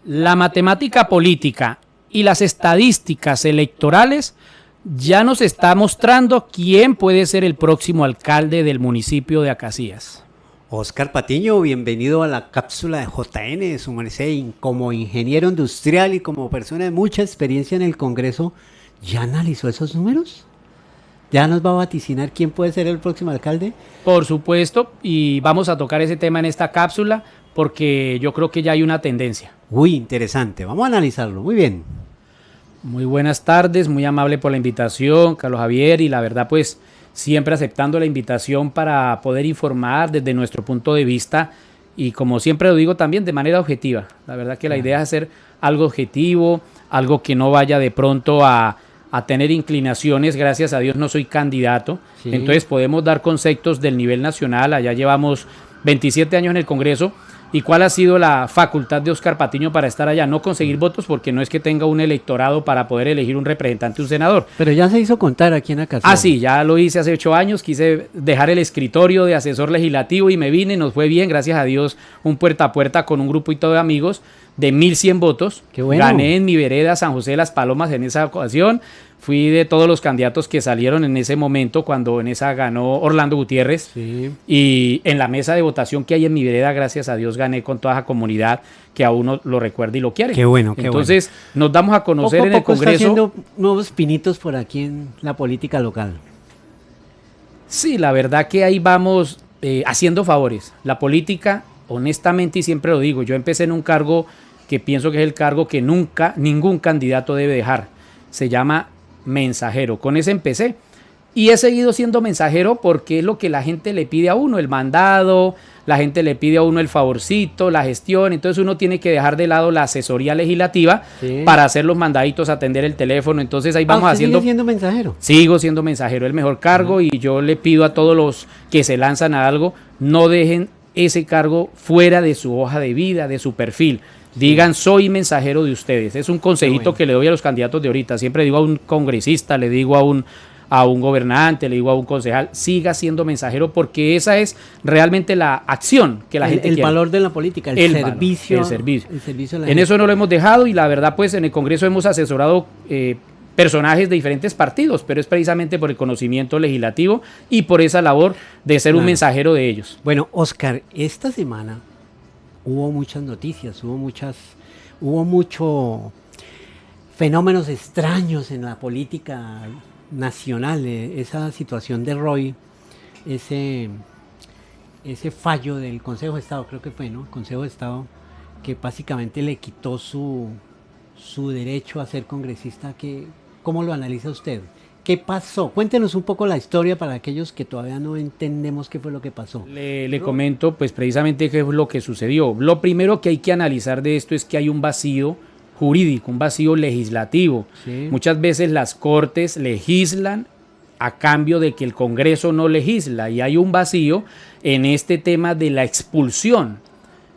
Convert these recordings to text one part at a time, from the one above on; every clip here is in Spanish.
La matemática política y las estadísticas electorales ya nos está mostrando quién puede ser el próximo alcalde del municipio de Acacías. Oscar Patiño, bienvenido a la cápsula de JN, su merced, como ingeniero industrial y como persona de mucha experiencia en el Congreso. ¿Ya analizó esos números? ¿Ya nos va a vaticinar quién puede ser el próximo alcalde? Por supuesto, y vamos a tocar ese tema en esta cápsula porque yo creo que ya hay una tendencia. Uy, interesante, vamos a analizarlo, muy bien. Muy buenas tardes, muy amable por la invitación, Carlos Javier, y la verdad pues siempre aceptando la invitación para poder informar desde nuestro punto de vista y como siempre lo digo también de manera objetiva. La verdad que la idea es hacer algo objetivo, algo que no vaya de pronto a tener inclinaciones. Gracias a Dios no soy candidato, sí. Entonces podemos dar conceptos del nivel nacional. Allá llevamos 27 años en el Congreso. ¿Y cuál ha sido la facultad de Oscar Patiño para estar allá? No conseguir votos, porque no es que tenga un electorado para poder elegir un representante, un senador. Pero ya se hizo contar aquí en Acacías. Ah, sí, ya lo hice hace 8 años, quise dejar el escritorio de asesor legislativo y me vine, nos fue bien, gracias a Dios, un puerta a puerta con un grupito de amigos de 1.100 votos. Qué bueno. Gané en mi vereda San José de las Palomas en esa ocasión. Fui de todos los candidatos que salieron en ese momento, cuando en esa ganó Orlando Gutiérrez. Sí. Y en la mesa de votación que hay en mi vereda, gracias a Dios, gané con toda esa comunidad que a uno lo recuerda y lo quiere. Qué bueno, qué Entonces, bueno. Nos damos a conocer poco en el Congreso. Está haciendo nuevos pinitos por aquí en la política local. Sí, la verdad que ahí vamos haciendo favores. La política, honestamente, y siempre lo digo, yo empecé en un cargo que pienso que es el cargo que nunca ningún candidato debe dejar. Se llama mensajero. Con ese empecé y he seguido siendo mensajero porque es lo que la gente le pide a uno, el mandado, la gente le pide a uno el favorcito, la gestión. Entonces uno tiene que dejar de lado la asesoría legislativa, sí, para hacer los mandaditos, atender el teléfono. Entonces ahí vamos haciendo. ¿Sigue siendo mensajero? Sigo siendo mensajero, el mejor cargo. Y yo le pido a todos los que se lanzan a algo, no dejen ese cargo fuera de su hoja de vida, de su perfil. Digan, soy mensajero de ustedes. Es un consejito que le doy a los candidatos de ahorita. Siempre digo a un congresista, le digo a un gobernante, le digo a un concejal, siga siendo mensajero, porque esa es realmente la acción que la gente quiere. El valor de la política, el servicio. El servicio. El servicio a la en gente. Eso no lo hemos dejado, y la verdad pues en el Congreso hemos asesorado personajes de diferentes partidos, pero es precisamente por el conocimiento legislativo y por esa labor de ser un mensajero de ellos. Bueno, Oscar, esta semana hubo muchas noticias, hubo muchos fenómenos extraños en la política nacional. Esa situación de Roy, ese fallo del Consejo de Estado, creo que fue, ¿no? El Consejo de Estado, que básicamente le quitó su derecho a ser congresista. ¿Cómo lo analiza usted? ¿Qué pasó? Cuéntenos un poco la historia para aquellos que todavía no entendemos qué fue lo que pasó. Le comento pues precisamente qué fue lo que sucedió. Lo primero que hay que analizar de esto es que hay un vacío jurídico, un vacío legislativo. Sí. Muchas veces las cortes legislan a cambio de que el Congreso no legisla, y hay un vacío en este tema de la expulsión.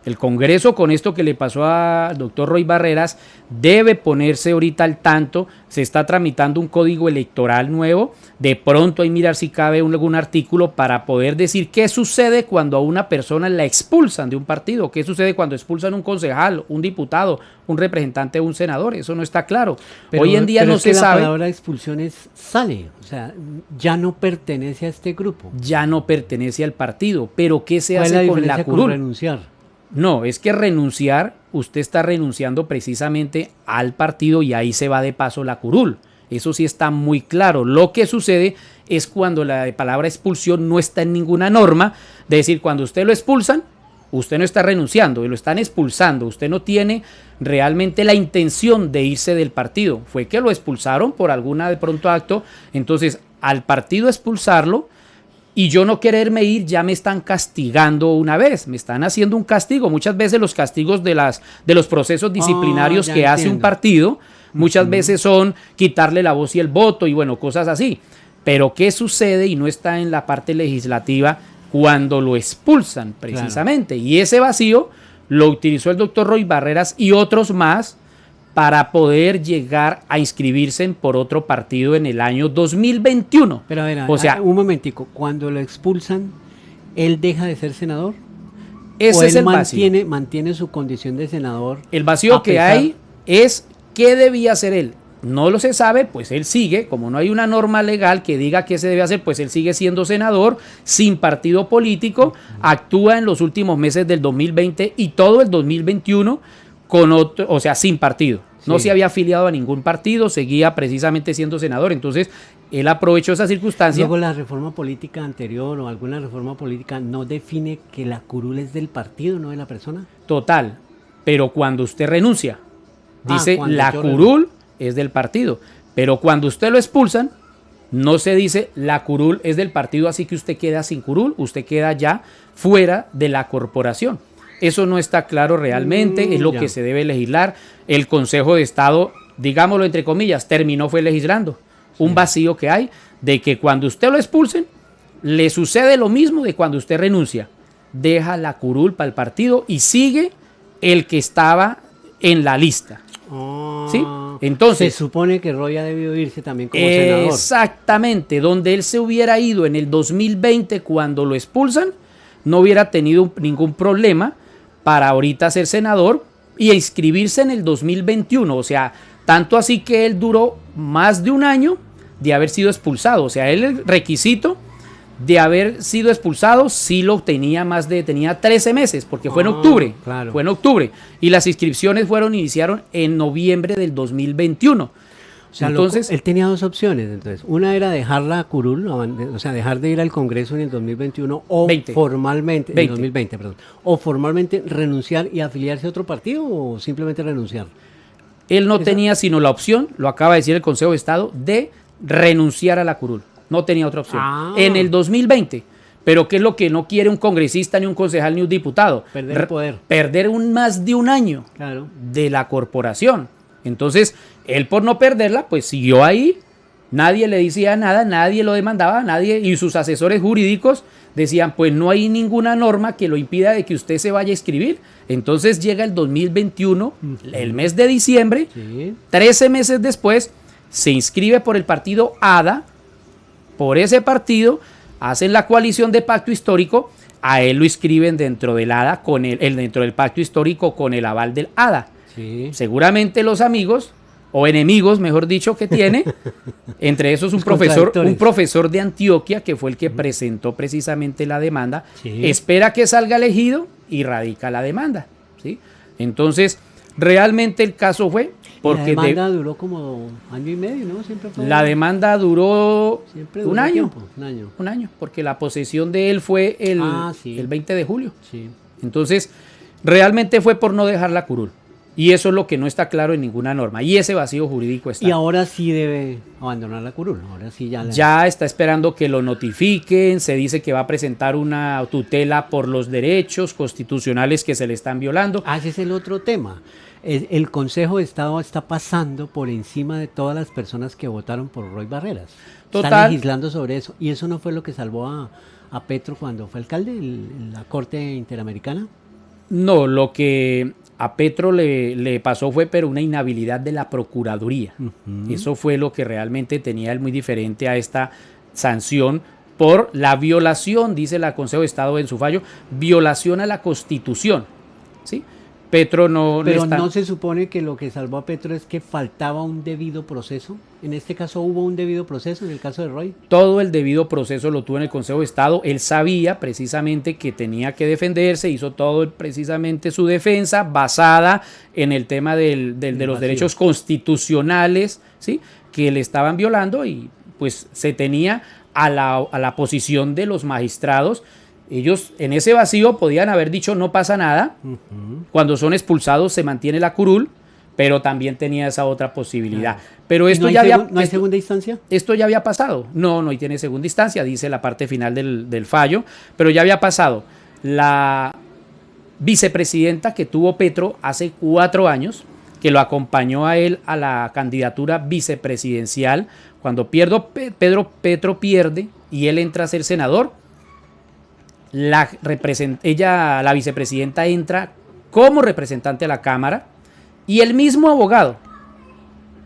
El Congreso, con esto que le pasó al doctor Roy Barreras, debe ponerse ahorita al tanto. Se está tramitando un código electoral nuevo. De pronto hay que mirar si cabe algún artículo para poder decir qué sucede cuando a una persona la expulsan de un partido, qué sucede cuando expulsan un concejal, un diputado, un representante, un senador. Eso no está claro. Hoy en día no se sabe. La palabra expulsión sale, o sea, ya no pertenece a este grupo. Ya no pertenece al partido. Pero ¿qué se hace con la curul? Renunciar. No, es que renunciar, usted está renunciando precisamente al partido y ahí se va de paso la curul. Eso sí está muy claro. Lo que sucede es cuando la palabra expulsión no está en ninguna norma, de decir, cuando usted lo expulsan, usted no está renunciando, lo están expulsando, usted no tiene realmente la intención de irse del partido. Fue que lo expulsaron por alguna de pronto acto, entonces al partido expulsarlo, y yo no quererme ir, ya me están castigando una vez, me están haciendo un castigo. Muchas veces los castigos de los procesos disciplinarios que hace un partido, muchas veces son quitarle la voz y el voto y bueno, cosas así. Pero ¿qué sucede? Y no está en la parte legislativa cuando lo expulsan precisamente. Claro. Y ese vacío lo utilizó el doctor Roy Barreras y otros más para poder llegar a inscribirse por otro partido en el año 2021. Pero a ver, o sea, un momentico, cuando lo expulsan, ¿él deja de ser senador? Ese es él el vacío. mantiene su condición de senador. El vacío a que pesar- hay es qué debía hacer él. No lo se sabe, pues él sigue, como no hay una norma legal que diga qué se debe hacer, pues él sigue siendo senador, sin partido político, actúa en los últimos meses del 2020 y todo el 2021 con otro, o sea, sin partido. No Sí. se había afiliado a ningún partido, seguía precisamente siendo senador. Entonces, él aprovechó esa circunstancia. Luego la reforma política anterior o alguna reforma política no define que la curul es del partido, no de la persona. Total, pero cuando usted renuncia, dice Cuando la yo curul es del partido, pero cuando usted lo expulsan, no se dice la curul es del partido, así que usted queda sin curul, usted queda ya fuera de la corporación. Eso no está claro realmente, es lo ya. que se debe legislar. El Consejo de Estado, digámoslo entre comillas, terminó fue legislando un vacío que hay de que cuando usted lo expulsen, le sucede lo mismo de cuando usted renuncia. Deja la curul para el partido y sigue el que estaba en la lista. ¿Sí? Entonces, se supone que Roy ha debido irse también como senador. exactamente, donde él se hubiera ido en el 2020 cuando lo expulsan, no hubiera tenido ningún problema para ahorita ser senador y inscribirse en el 2021. O sea, tanto así que él duró más de un año de haber sido expulsado. O sea, él el requisito de haber sido expulsado sí lo tenía tenía 13 meses, porque fue en octubre. Claro. Fue en octubre. Y las inscripciones iniciaron en noviembre del 2021. O sea, Entonces, él tenía dos opciones. Entonces, una era dejar la curul, o sea, dejar de ir al Congreso en el 2021 o 20. formalmente, en el 20. 2020, perdón, o formalmente renunciar y afiliarse a otro partido o simplemente renunciar. él no tenía sino la opción, lo acaba de decir el Consejo de Estado, de renunciar a la curul. No tenía otra opción. En el 2020. Pero ¿qué es lo que no quiere un congresista, ni un concejal, ni un diputado? Perder el poder. Perder más de un año Claro. de la corporación. Entonces, él por no perderla, pues siguió ahí. Nadie le decía nada, nadie lo demandaba, nadie, y sus asesores jurídicos decían, pues no hay ninguna norma que lo impida de que usted se vaya a inscribir. Entonces llega el 2021, el mes de diciembre, Sí. 13 meses después, se inscribe por el partido ADA. Por ese partido hacen la coalición de pacto histórico, a él lo inscriben dentro del ADA, dentro del pacto histórico con el aval del ADA. Sí. Seguramente los amigos, o enemigos, mejor dicho, que tiene, entre esos un profesor de Antioquia, que fue el que presentó precisamente la demanda, Sí. espera que salga elegido y radica la demanda. ¿Sí? Entonces, realmente el caso fue porque la demanda duró como año y medio, ¿no? Siempre fue. la demanda duró Siempre duró un año. tiempo, un año. Un año, porque la posesión de él fue Sí. el 20 de julio. Sí. Entonces, realmente fue por no dejar la curul. Y eso es lo que no está claro en ninguna norma. Y ese vacío jurídico está. Y ahora sí debe abandonar la curul. Ahora sí ya está esperando que lo notifiquen. Se dice que va a presentar una tutela por los derechos constitucionales que se le están violando. Ese es el otro tema. El Consejo de Estado está pasando por encima de todas las personas que votaron por Roy Barreras. Está Total. legislando sobre eso. Y eso no fue lo que salvó a Petro cuando fue alcalde en la Corte Interamericana. No, lo que a Petro le pasó fue pero una inhabilidad de la Procuraduría. Eso fue lo que realmente tenía él muy diferente a esta sanción por la violación, dice el Consejo de Estado en su fallo, violación a la Constitución. ¿Sí? Petro no... Pero no se supone que lo que salvó a Petro es que faltaba un debido proceso. En este caso hubo un debido proceso, en el caso de Roy. Todo el debido proceso lo tuvo en el Consejo de Estado. Él sabía precisamente que tenía que defenderse, hizo todo precisamente su defensa basada en el tema de los derechos constitucionales, ¿sí? Que le estaban violando y pues se tenía a la posición de los magistrados. Ellos en ese vacío podían haber dicho no pasa nada, cuando son expulsados se mantiene la curul, pero también tenía esa otra posibilidad. Pero esto ¿No hay segunda instancia? Esto ya había pasado. No tiene segunda instancia, dice la parte final del fallo, pero ya había pasado. La vicepresidenta que tuvo Petro hace 4 años, que lo acompañó a él a la candidatura vicepresidencial, cuando Petro pierde y él entra a ser senador, la vicepresidenta entra como representante a la Cámara y el mismo abogado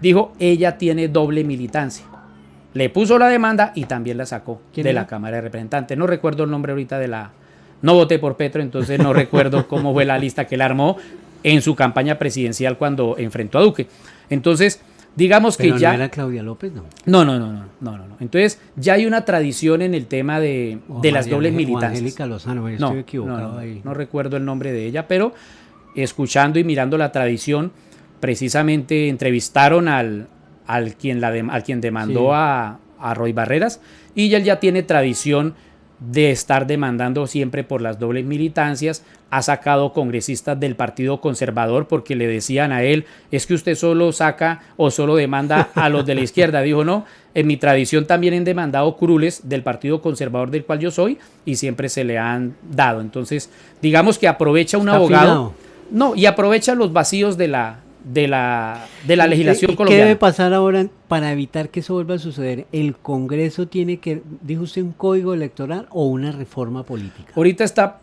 dijo, ella tiene doble militancia. Le puso la demanda y también la sacó de la Cámara de Representantes. No recuerdo el nombre ahorita de No voté por Petro, entonces no recuerdo cómo fue la lista que él armó en su campaña presidencial cuando enfrentó a Duque. Entonces, digamos Pero que ya... no era Claudia López, ¿no? No. Entonces, ya hay una tradición en el tema de las dobles militancias. Angélica Lozano, yo No, estoy equivocado ahí. no recuerdo el nombre de ella, pero escuchando y mirando la tradición, precisamente entrevistaron al quien demandó Sí. a Roy Barreras, y él ya tiene tradición de estar demandando siempre por las dobles militancias. Ha sacado congresistas del Partido Conservador porque le decían a él, es que usted solo saca o solo demanda a los de la izquierda. Dijo, no, en mi tradición también he demandado curules del Partido Conservador del cual yo soy y siempre se le han dado. Entonces, digamos que aprovecha un Está abogado. afinado. No, y aprovecha los vacíos de la legislación ¿Y qué colombiana. debe pasar ahora para evitar que eso vuelva a suceder? ¿El Congreso tiene que, dijo usted, un código electoral o una reforma política? Ahorita está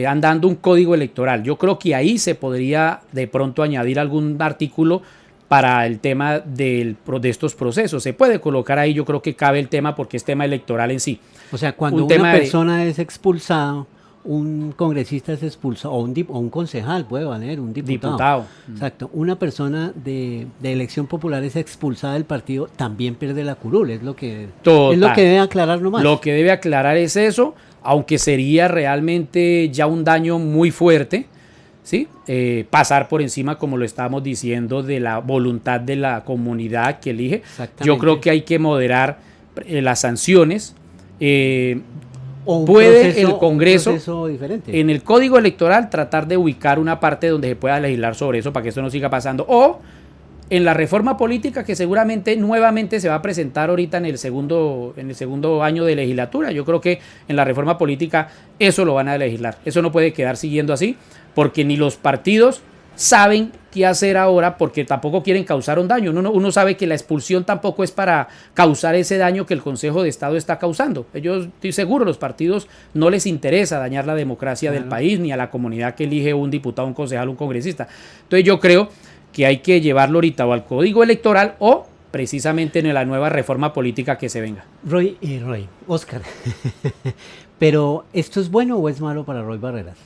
andando un código electoral. Yo creo que ahí se podría de pronto añadir algún artículo para el tema de estos procesos. Se puede colocar ahí, yo creo que cabe el tema porque es tema electoral en sí. O sea, cuando Un una tema de- persona es expulsada, un congresista es expulsado, o un concejal puede valer, un diputado. Exacto. Una persona de elección popular es expulsada del partido, también pierde la curul, es lo que Total. debe aclarar nomás. Lo que debe aclarar es eso, aunque sería realmente ya un daño muy fuerte, ¿sí? Pasar por encima, como lo estábamos diciendo, de la voluntad de la comunidad que elige. Exactamente. Yo creo que hay que moderar las sanciones. O un puede el Congreso, un proceso diferente. en el Código Electoral, tratar de ubicar una parte donde se pueda legislar sobre eso para que eso no siga pasando. O en la reforma política que seguramente nuevamente se va a presentar ahorita en el segundo año de legislatura. Yo creo que en la reforma política eso lo van a legislar. Eso no puede quedar siguiendo así, porque ni los partidos saben qué hacer ahora, porque tampoco quieren causar un daño. Uno sabe que la expulsión tampoco es para causar ese daño que el Consejo de Estado está causando. Ellos, estoy seguro, los partidos no les interesa dañar la democracia del país, ni a la comunidad que elige un diputado, un concejal, un congresista. Entonces yo creo que hay que llevarlo ahorita o al Código Electoral o precisamente en la nueva reforma política que se venga. Roy, Oscar, pero ¿esto es bueno o es malo para Roy Barreras?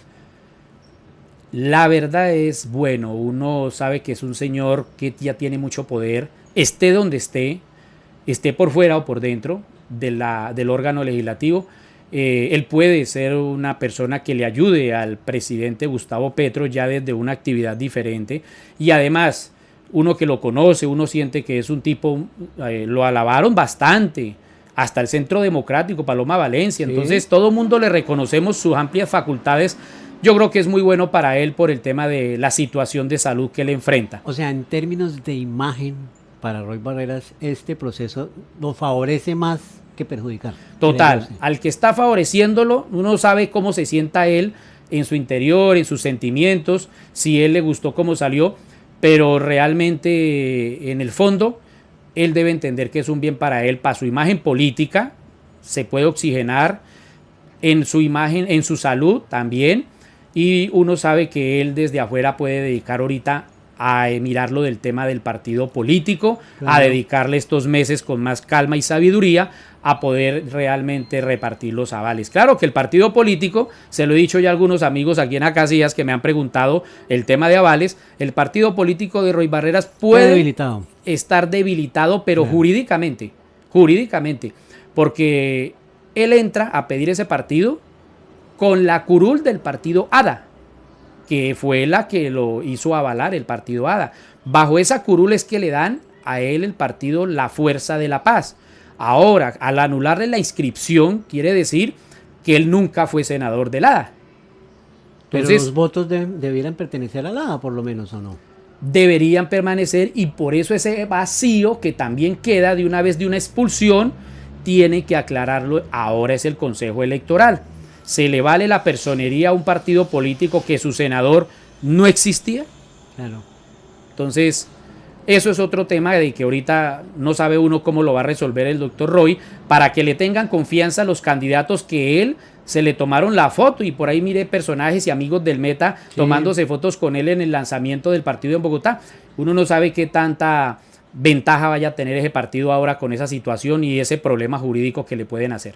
La verdad es, bueno, uno sabe que es un señor que ya tiene mucho poder, esté donde esté por fuera o por dentro del órgano legislativo. Él puede ser una persona que le ayude al presidente Gustavo Petro ya desde una actividad diferente, y además uno que lo conoce, uno siente que es un tipo, lo alabaron bastante, hasta el Centro Democrático, Paloma Valencia, Sí. entonces todo el mundo le reconocemos sus amplias facultades. Yo creo que es muy bueno para él por el tema de la situación de salud que él enfrenta. O sea, en términos de imagen, para Roy Barreras, este proceso lo favorece más que perjudicar. Total, Creo, sí. al que está favoreciéndolo, uno sabe cómo se sienta él en su interior, en sus sentimientos, si él le gustó cómo salió, pero realmente en el fondo él debe entender que es un bien para él, para su imagen política, se puede oxigenar en su imagen, en su salud también, y uno sabe que él desde afuera puede dedicar ahorita a mirarlo del tema del partido político, Claro. a dedicarle estos meses con más calma y sabiduría a poder realmente repartir los avales. Claro que el partido político, se lo he dicho ya a algunos amigos aquí en Acacias que me han preguntado el tema de avales, el partido político de Roy Barreras Queda puede debilitado. estar debilitado, pero Claro. jurídicamente, porque él entra a pedir ese partido con la curul del partido ADA, que fue la que lo hizo avalar el partido ADA. Bajo esa curul es que le dan a él el partido La Fuerza de la Paz. Ahora, al anularle la inscripción, quiere decir que él nunca fue senador del ADA. Pero Entonces, los votos debieran pertenecer a la ADA, por lo menos, ¿o no? deberían permanecer, y por eso ese vacío que también queda de una vez de una expulsión, tiene que aclararlo. Ahora es el Consejo Electoral. ¿Se le vale la personería a un partido político que su senador no existía? Claro. Entonces, eso es otro tema de que ahorita no sabe uno cómo lo va a resolver el doctor Roy, para que le tengan confianza a los candidatos que él se le tomaron la foto, y por ahí mire personajes y amigos del Meta Sí. tomándose fotos con él en el lanzamiento del partido en Bogotá. Uno no sabe qué tanta ventaja vaya a tener ese partido ahora con esa situación y ese problema jurídico que le pueden hacer.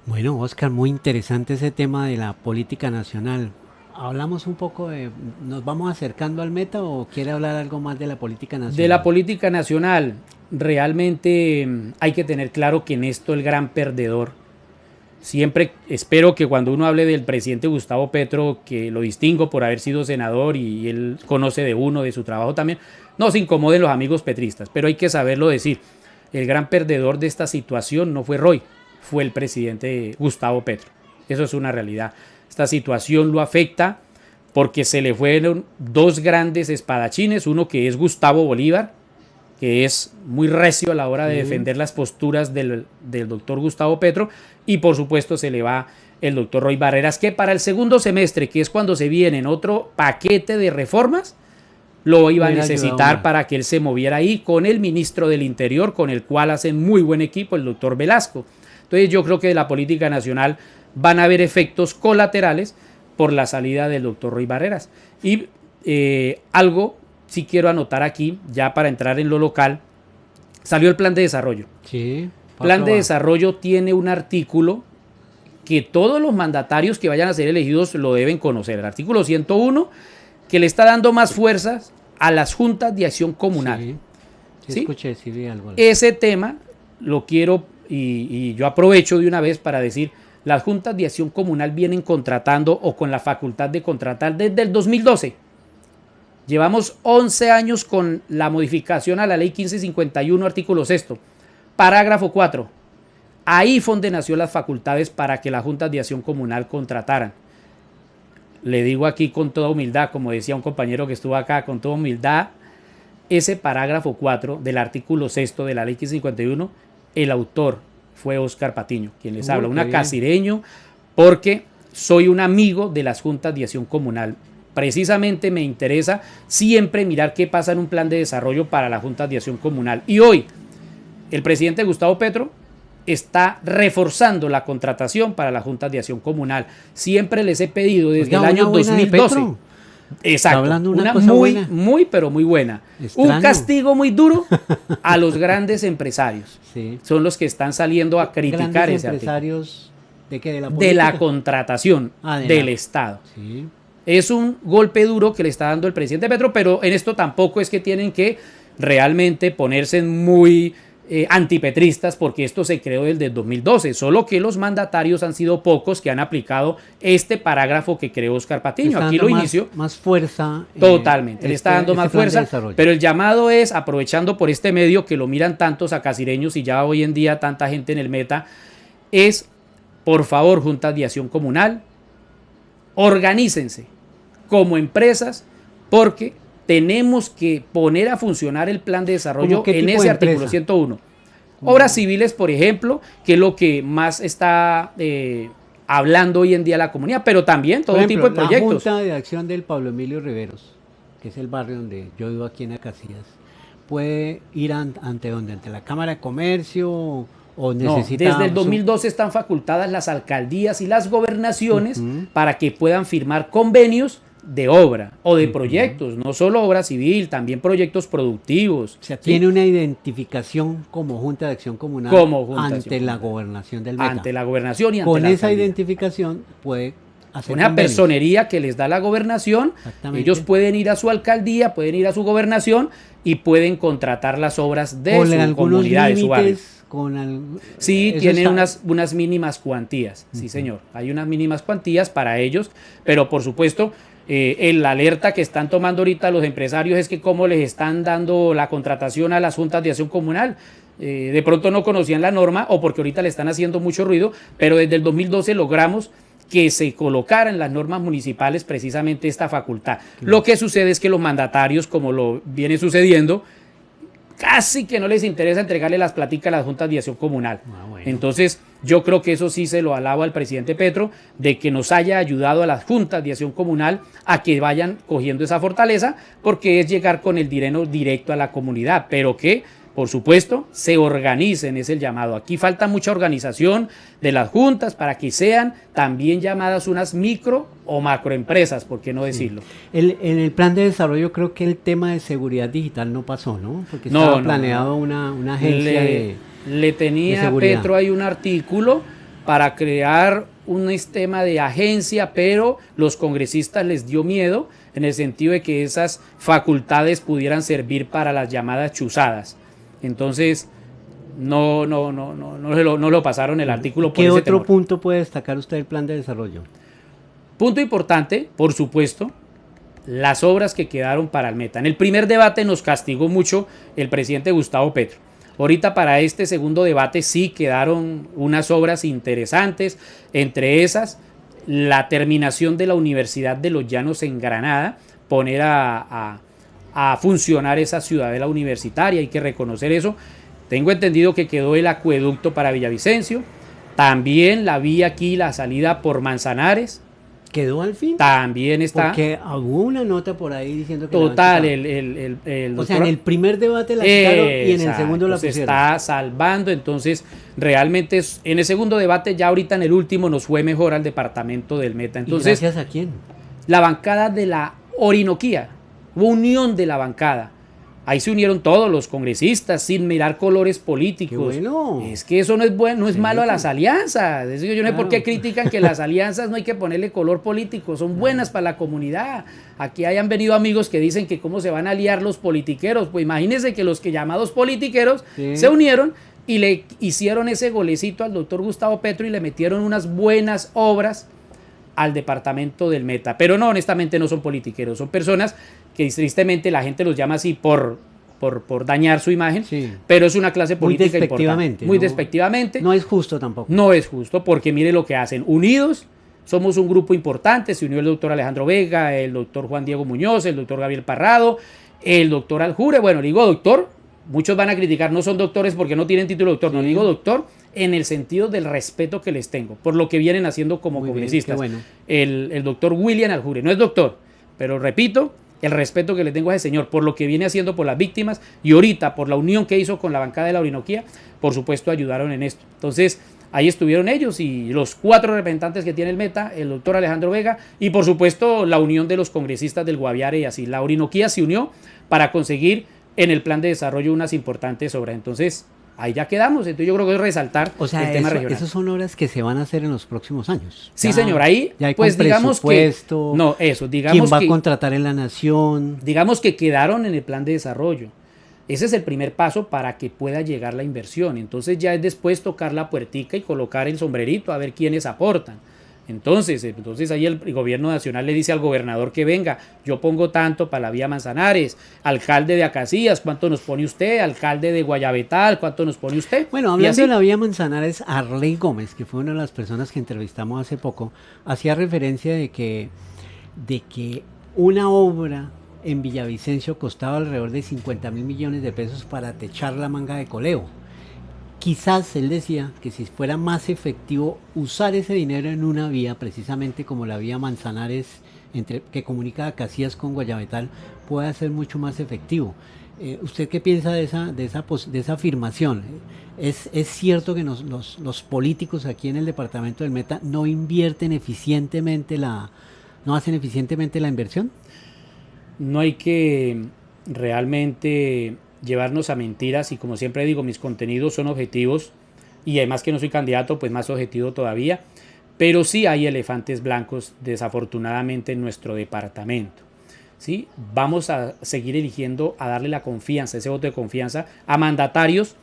Bueno, Oscar, muy interesante ese tema de la política nacional. Hablamos un poco de, ¿nos vamos acercando al meta o quiere hablar algo más de la política De la nacional? política nacional, realmente hay que tener claro que en esto el gran perdedor, siempre espero que cuando uno hable del presidente Gustavo Petro, que lo distingo por haber sido senador y él conoce de uno, de su trabajo también, no se incomoden los amigos petristas, pero hay que saberlo decir. El gran perdedor de esta situación no fue Roy, fue el presidente Gustavo Petro. Eso es una realidad. Esta situación lo afecta porque se le fueron dos grandes espadachines, uno que es Gustavo Bolívar, que es muy recio a la hora de defender las posturas del doctor Gustavo Petro, y por supuesto se le va el doctor Roy Barreras, que para el segundo semestre, que es cuando se viene en otro paquete de reformas, lo iba a necesitar para que él se moviera ahí con el ministro del Interior, con el cual hacen muy buen equipo, el doctor Velasco. Entonces yo creo que de la política nacional van a haber efectos colaterales por la salida del doctor Roy Barreras. Y algo sí quiero anotar aquí, ya para entrar en lo local, salió el plan de desarrollo. Sí. Plan de desarrollo tiene un artículo que todos los mandatarios que vayan a ser elegidos lo deben conocer. El artículo 101, que le está dando más fuerzas a las juntas de acción comunal. Sí, ¿Sí? Escuché decir algo. Ese tema lo quiero y yo aprovecho de una vez para decir, las juntas de acción comunal vienen contratando o con la facultad de contratar desde el 2012. Llevamos 11 años con la modificación a la ley 1551, artículo 6, parágrafo 4. Ahí fue donde nació las facultades para que las juntas de acción comunal contrataran. Le digo aquí con toda humildad, como decía un compañero que estuvo acá, con toda humildad, ese parágrafo 4 del artículo 6 de la ley 1551, el autor fue Óscar Patiño, quien les habla, un casireño, porque soy un amigo de las juntas de acción comunal. Precisamente me interesa siempre mirar qué pasa en un plan de desarrollo para las juntas de acción comunal. Y hoy, el presidente Gustavo Petro está reforzando la contratación para las juntas de acción comunal. Siempre les he pedido desde el año 2012. Exacto, una muy, pero muy buena. Extraño. Un castigo muy duro a los grandes empresarios. Sí. Son los que están saliendo a criticar ese empresarios ¿de qué? De la contratación del Estado. Sí. Es un golpe duro que le está dando el presidente Petro, pero en esto tampoco es que tienen que realmente ponerse muy antipetristas, porque esto se creó desde el 2012, solo que los mandatarios han sido pocos que han aplicado este parágrafo que creó Óscar Patiño. Aquí lo inició. Más fuerza. Totalmente, le está dando más fuerza, pero el llamado es, aprovechando por este medio que lo miran tantos acasireños y ya hoy en día tanta gente en el meta, es, por favor, juntas de acción comunal, organícense como empresas, porque tenemos que poner a funcionar el plan de desarrollo en ese artículo 101. Obras civiles, por ejemplo, que es lo que más está hablando hoy en día la comunidad, pero también todo tipo de proyectos. La Junta de Acción del Pablo Emilio Riveros, que es el barrio donde yo vivo aquí en Acacias, puede ir ante donde, ante la Cámara de Comercio o necesita... No, desde el 2012 están facultadas las alcaldías y las gobernaciones para que puedan firmar convenios de obra o de proyectos, no solo obra civil, también proyectos productivos. O sea, tiene una identificación como Junta de Acción Comunal ante la gobernación del Meta. Ante la gobernación y ante con la esa alcaldía. Identificación puede hacer una personería que les da la gobernación. Ellos pueden ir a su alcaldía, pueden ir a su gobernación y pueden contratar las obras de su comunidad, de su barrio. Sí, tienen unas mínimas cuantías, sí señor, hay unas mínimas cuantías para ellos, pero por supuesto la alerta que están tomando ahorita los empresarios es que cómo les están dando la contratación a las juntas de acción comunal. De pronto no conocían la norma o porque ahorita le están haciendo mucho ruido, pero desde el 2012 logramos que se colocara en las normas municipales precisamente esta facultad. Lo que sucede es que los mandatarios, como lo viene sucediendo, casi que no les interesa entregarle las platicas a las juntas de acción comunal. Bueno. Entonces, yo creo que eso sí se lo alabo al presidente Petro, de que nos haya ayudado a las juntas de acción comunal a que vayan cogiendo esa fortaleza, porque es llegar con el dinero directo a la comunidad, pero que, por supuesto, se organicen, es el llamado. Aquí falta mucha organización de las juntas para que sean también llamadas unas micro o macroempresas, ¿por qué no decirlo? En el plan de desarrollo creo que el tema de seguridad digital no pasó, ¿no? Porque estaba planeado una agencia le tenía a Petro ahí un artículo para crear un sistema de agencia, pero los congresistas les dio miedo en el sentido de que esas facultades pudieran servir para las llamadas chuzadas. Entonces, no lo pasaron el artículo por ¿Qué ese otro temor. punto puede destacar usted del plan de desarrollo? Punto importante, por supuesto, las obras que quedaron para el Meta. En el primer debate nos castigó mucho el presidente Gustavo Petro. Ahorita para este segundo debate sí quedaron unas obras interesantes, entre esas la terminación de la Universidad de los Llanos en Granada, poner a funcionar esa ciudadela universitaria, hay que reconocer eso. Tengo entendido que quedó el acueducto para Villavicencio, también la vía aquí, la salida por Manzanares, ¿Quedó al fin? también está. Porque hubo una nota por ahí diciendo que Total, la habían quitado. el O sea, en el primer debate la quitaron y en el segundo la se pusieron. está salvando, entonces realmente en el segundo debate, ya ahorita en el último nos fue mejor al departamento del Meta. Entonces, ¿Y gracias a quién? la bancada de la Orinoquía, hubo unión de la bancada. Ahí se unieron todos los congresistas sin mirar colores políticos. Qué bueno. Es que eso no es bueno, no es Sí, malo a las alianzas. Es decir, yo no sé por qué critican que las alianzas no hay que ponerle color político, son buenas para la comunidad. Aquí hayan venido amigos que dicen que cómo se van a aliar los politiqueros. Pues imagínense que los que llamados politiqueros se unieron y le hicieron ese golecito al doctor Gustavo Petro y le metieron unas buenas obras al departamento del Meta. Pero no, honestamente no son politiqueros, son personas que tristemente la gente los llama así por dañar su imagen, pero es una clase política importante. Muy despectivamente. No es justo tampoco. No es justo porque mire lo que hacen. Unidos, somos un grupo importante, se unió el doctor Alejandro Vega, el doctor Juan Diego Muñoz, el doctor Gabriel Parrado, el doctor Aljure. Bueno, digo doctor, muchos van a criticar, no son doctores porque no tienen título de doctor, no digo doctor en el sentido del respeto que les tengo, por lo que vienen haciendo como congresistas. Bueno. El doctor William Aljure, no es doctor, pero repito, el respeto que le tengo a ese señor por lo que viene haciendo por las víctimas y ahorita por la unión que hizo con la bancada de la Orinoquía, por supuesto ayudaron en esto. Entonces, ahí estuvieron ellos y los 4 representantes que tiene el Meta, el doctor Alejandro Vega y por supuesto la unión de los congresistas del Guaviare y así. La Orinoquía se unió para conseguir en el plan de desarrollo unas importantes obras. Entonces, ahí ya quedamos. Entonces yo creo que es resaltar el tema regional. Esas son obras que se van a hacer en los próximos años. Sí, señor. Ahí, ya hay pues digamos que no, eso, digamos quién va a contratar en la nación. Digamos que quedaron en el plan de desarrollo. Ese es el primer paso para que pueda llegar la inversión. Entonces ya es después tocar la puertica y colocar el sombrerito a ver quiénes aportan. Entonces ahí el gobierno nacional le dice al gobernador que venga, yo pongo tanto para la vía Manzanares, alcalde de Acacías, ¿cuánto nos pone usted? Alcalde de Guayabetal, ¿cuánto nos pone usted? Bueno, hablando de la vía Manzanares, Arley Gómez, que fue una de las personas que entrevistamos hace poco, hacía referencia de que una obra en Villavicencio costaba alrededor de 50.000 millones de pesos para techar la manga de Coleo. Quizás él decía que si fuera más efectivo usar ese dinero en una vía, precisamente como la vía Manzanares que comunica a Acacías con Guayabetal, pueda ser mucho más efectivo. ¿Usted qué piensa de esa afirmación? ¿Es cierto que los políticos aquí en el departamento del Meta no invierten eficientemente no hacen eficientemente la inversión? No hay que realmente llevarnos a mentiras y como siempre digo, mis contenidos son objetivos y además que no soy candidato, pues más objetivo todavía, pero sí hay elefantes blancos desafortunadamente en nuestro departamento. ¿Sí? Vamos a seguir eligiendo a darle la confianza, ese voto de confianza a mandatarios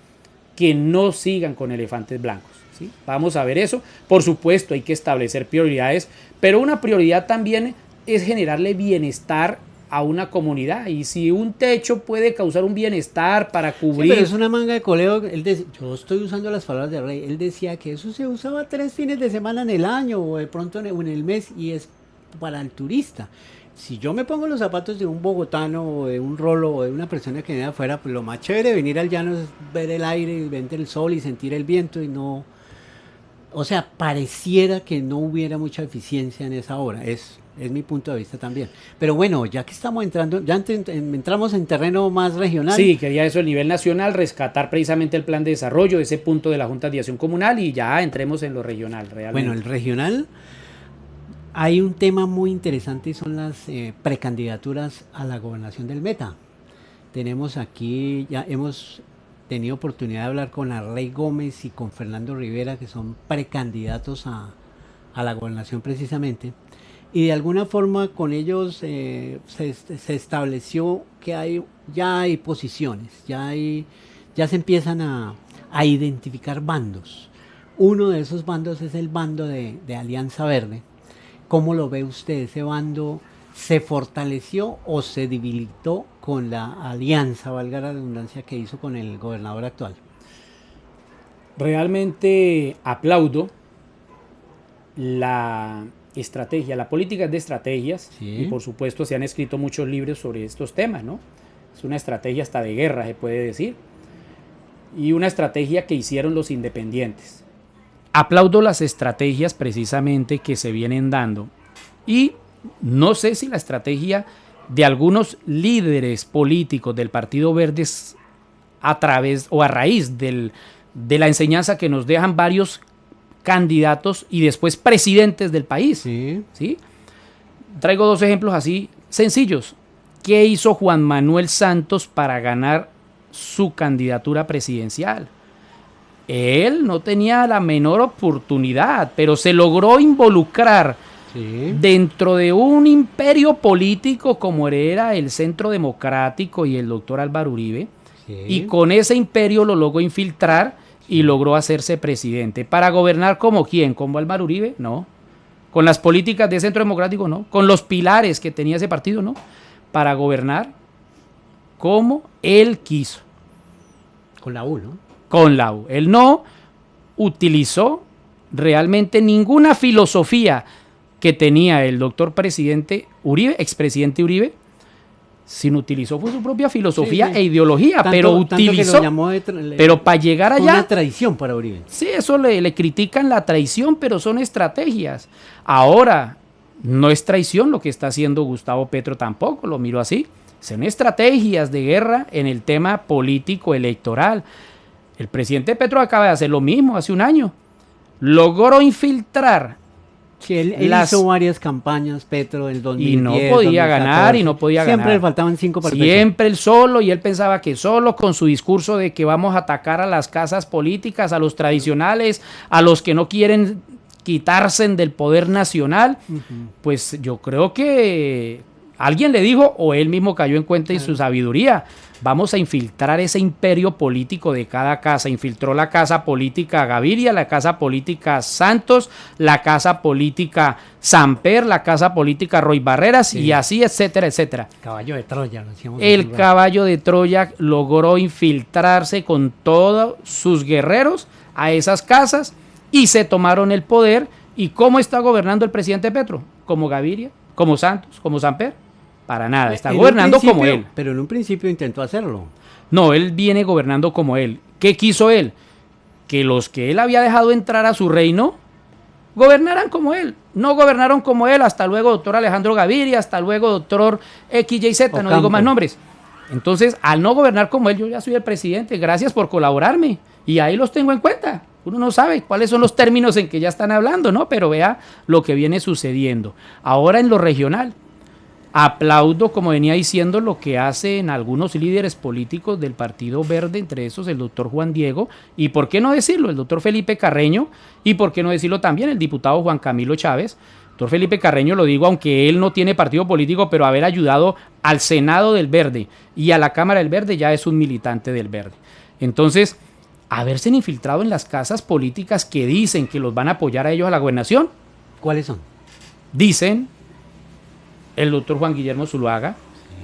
que no sigan con elefantes blancos. ¿Sí? Vamos a ver eso. Por supuesto hay que establecer prioridades, pero una prioridad también es generarle bienestar a una comunidad, y si un techo puede causar un bienestar para cubrir... Sí, pero es una manga de Coleo. Yo estoy usando las palabras de Rey, él decía que eso se usaba 3 fines de semana en el año o de pronto en el mes y es para el turista. Si yo me pongo los zapatos de un bogotano o de un rolo o de una persona que viene de afuera, pues lo más chévere de venir al llano es ver el aire, ver el sol y sentir el viento y no... O sea, pareciera que no hubiera mucha eficiencia en esa obra, es mi punto de vista también. Pero bueno, ya que estamos entrando, ya entramos en terreno más regional. Sí, quería eso a nivel nacional, rescatar precisamente el plan de desarrollo, ese punto de la Junta de Acción Comunal y ya entremos en lo regional realmente. Bueno, el regional, hay un tema muy interesante y son las precandidaturas a la gobernación del Meta. Tenemos aquí, tenido oportunidad de hablar con Arley Gómez y con Fernando Rivera, que son precandidatos a la gobernación precisamente, y de alguna forma con ellos se estableció que ya hay posiciones, ya se empiezan a identificar bandos. Uno de esos bandos es el bando de Alianza Verde. ¿Cómo lo ve usted? ¿Ese bando se fortaleció o se debilitó con la alianza, valga la redundancia, que hizo con el gobernador actual? Realmente aplaudo la estrategia, la política de estrategias, sí. Y por supuesto se han escrito muchos libros sobre estos temas, ¿no? Es una estrategia hasta de guerra, se puede decir, y una estrategia que hicieron los independientes. Aplaudo las estrategias precisamente que se vienen dando, y no sé si la estrategia de algunos líderes políticos del Partido Verde es a través o a raíz de la enseñanza que nos dejan varios candidatos y después presidentes del país. Sí. ¿Sí? Traigo dos ejemplos así sencillos. ¿Qué hizo Juan Manuel Santos para ganar su candidatura presidencial? Él no tenía la menor oportunidad, pero se logró involucrar dentro de un imperio político como era el Centro Democrático y el doctor Álvaro Uribe, y con ese imperio lo logró infiltrar y logró hacerse presidente. ¿Para gobernar como quién? ¿Como Álvaro Uribe? No. ¿Con las políticas de Centro Democrático? No. ¿Con los pilares que tenía ese partido? No. Para gobernar como él quiso. Con la U, ¿no? Con la U. Él no utilizó realmente ninguna filosofía que tenía el doctor presidente Uribe, expresidente Uribe, sino utilizó fue su propia filosofía e ideología, pero utilizó, pero para llegar allá, una traición para Uribe. Sí, eso le critican la traición, pero son estrategias. Ahora, no es traición lo que está haciendo Gustavo Petro tampoco, lo miro así, son estrategias de guerra en el tema político electoral. El presidente Petro acaba de hacer lo mismo hace un año, logró infiltrar. Sí, él hizo varias campañas, Petro, del 2010, y no podía 2014. ganar, y no podía ganar. Siempre le faltaban 5 para Siempre él solo, y él pensaba que solo, con su discurso de que vamos a atacar a las casas políticas, a los tradicionales, a los que no quieren quitarse del poder nacional, pues yo creo que alguien le dijo, o él mismo cayó en cuenta y su sabiduría, vamos a infiltrar ese imperio político de cada casa. Infiltró la casa política Gaviria, la casa política Santos, la casa política Samper, la casa política Roy Barreras, y así, etcétera, etcétera. Caballo de Troya. El caballo de Troya logró infiltrarse con todos sus guerreros a esas casas y se tomaron el poder. ¿Y cómo está gobernando el presidente Petro? ¿Como Gaviria? ¿Como Santos? ¿Como Samper? Para nada, está gobernando como él. Pero en un principio intentó hacerlo. No, él viene gobernando como él. ¿Qué quiso él? Que los que él había dejado entrar a su reino gobernaran como él. No gobernaron como él. Hasta luego, doctor Alejandro Gaviria, hasta luego, doctor XYZ, no digo más nombres. Entonces, al no gobernar como él, yo ya soy el presidente. Gracias por colaborarme. Y ahí los tengo en cuenta. Uno no sabe cuáles son los términos en que ya están hablando, ¿no? Pero vea lo que viene sucediendo. Ahora en lo regional. Aplaudo, como venía diciendo, lo que hacen algunos líderes políticos del Partido Verde, entre esos el doctor Juan Diego, y por qué no decirlo, el doctor Felipe Carreño, y por qué no decirlo también el diputado Juan Camilo Chávez. Doctor Felipe Carreño, lo digo aunque él no tiene partido político, pero haber ayudado al Senado del Verde y a la Cámara del Verde, ya es un militante del Verde. Entonces, haberse infiltrado en las casas políticas que dicen que los van a apoyar a ellos a la gobernación. ¿Cuáles son? Dicen el doctor Juan Guillermo Zuluaga,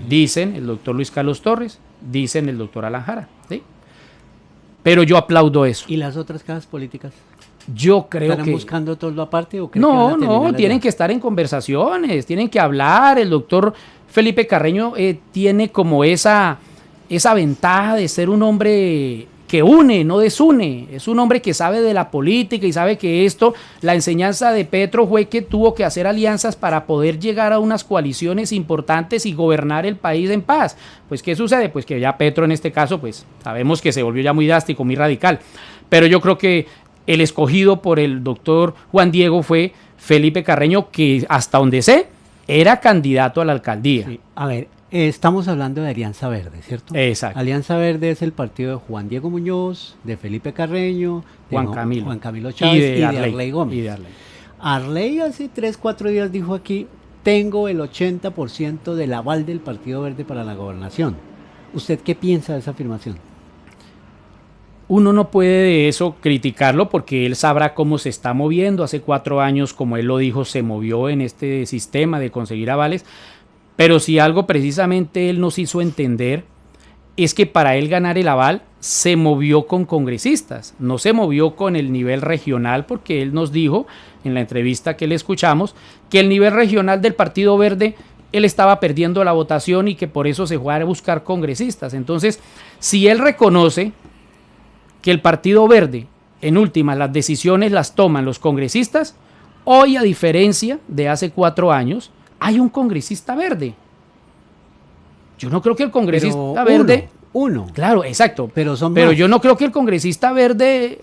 dicen el doctor Luis Carlos Torres, dicen el doctor Alan Jara, ¿sí? Pero yo aplaudo eso. ¿Y las otras casas políticas? Yo creo ¿Están buscando todo aparte o no, tienen que estar en conversaciones, tienen que hablar. El doctor Felipe Carreño tiene como esa ventaja de ser un hombre que une, no desune. Es un hombre que sabe de la política y sabe que la enseñanza de Petro fue que tuvo que hacer alianzas para poder llegar a unas coaliciones importantes y gobernar el país en paz. Pues, ¿qué sucede? Pues que ya Petro en este caso, pues sabemos que se volvió ya muy drástico, muy radical. Pero yo creo que el escogido por el doctor Juan Diego fue Felipe Carreño, que hasta donde sé, era candidato a la alcaldía. Sí. A ver, Estamos hablando de Alianza Verde, ¿cierto? Exacto. Alianza Verde es el partido de Juan Diego Muñoz, de Felipe Carreño, de Juan Camilo Chávez y de Arley Gómez. Y de Arley. Arley hace 3-4 días dijo aquí, tengo el 80% del aval del Partido Verde para la gobernación. ¿Usted qué piensa de esa afirmación? Uno no puede de eso criticarlo porque él sabrá cómo se está moviendo. Hace 4 años, como él lo dijo, se movió en este sistema de conseguir avales. Pero si algo precisamente él nos hizo entender es que para él ganar el aval se movió con congresistas, no se movió con el nivel regional, porque él nos dijo en la entrevista que le escuchamos que el nivel regional del Partido Verde él estaba perdiendo la votación y que por eso se fue a buscar congresistas. Entonces, si él reconoce que el Partido Verde, en últimas, las decisiones las toman los congresistas, hoy, a diferencia de hace 4 años, hay un congresista verde. Yo no creo que el congresista verde... Uno. Claro, exacto. Pero yo no creo que el congresista verde,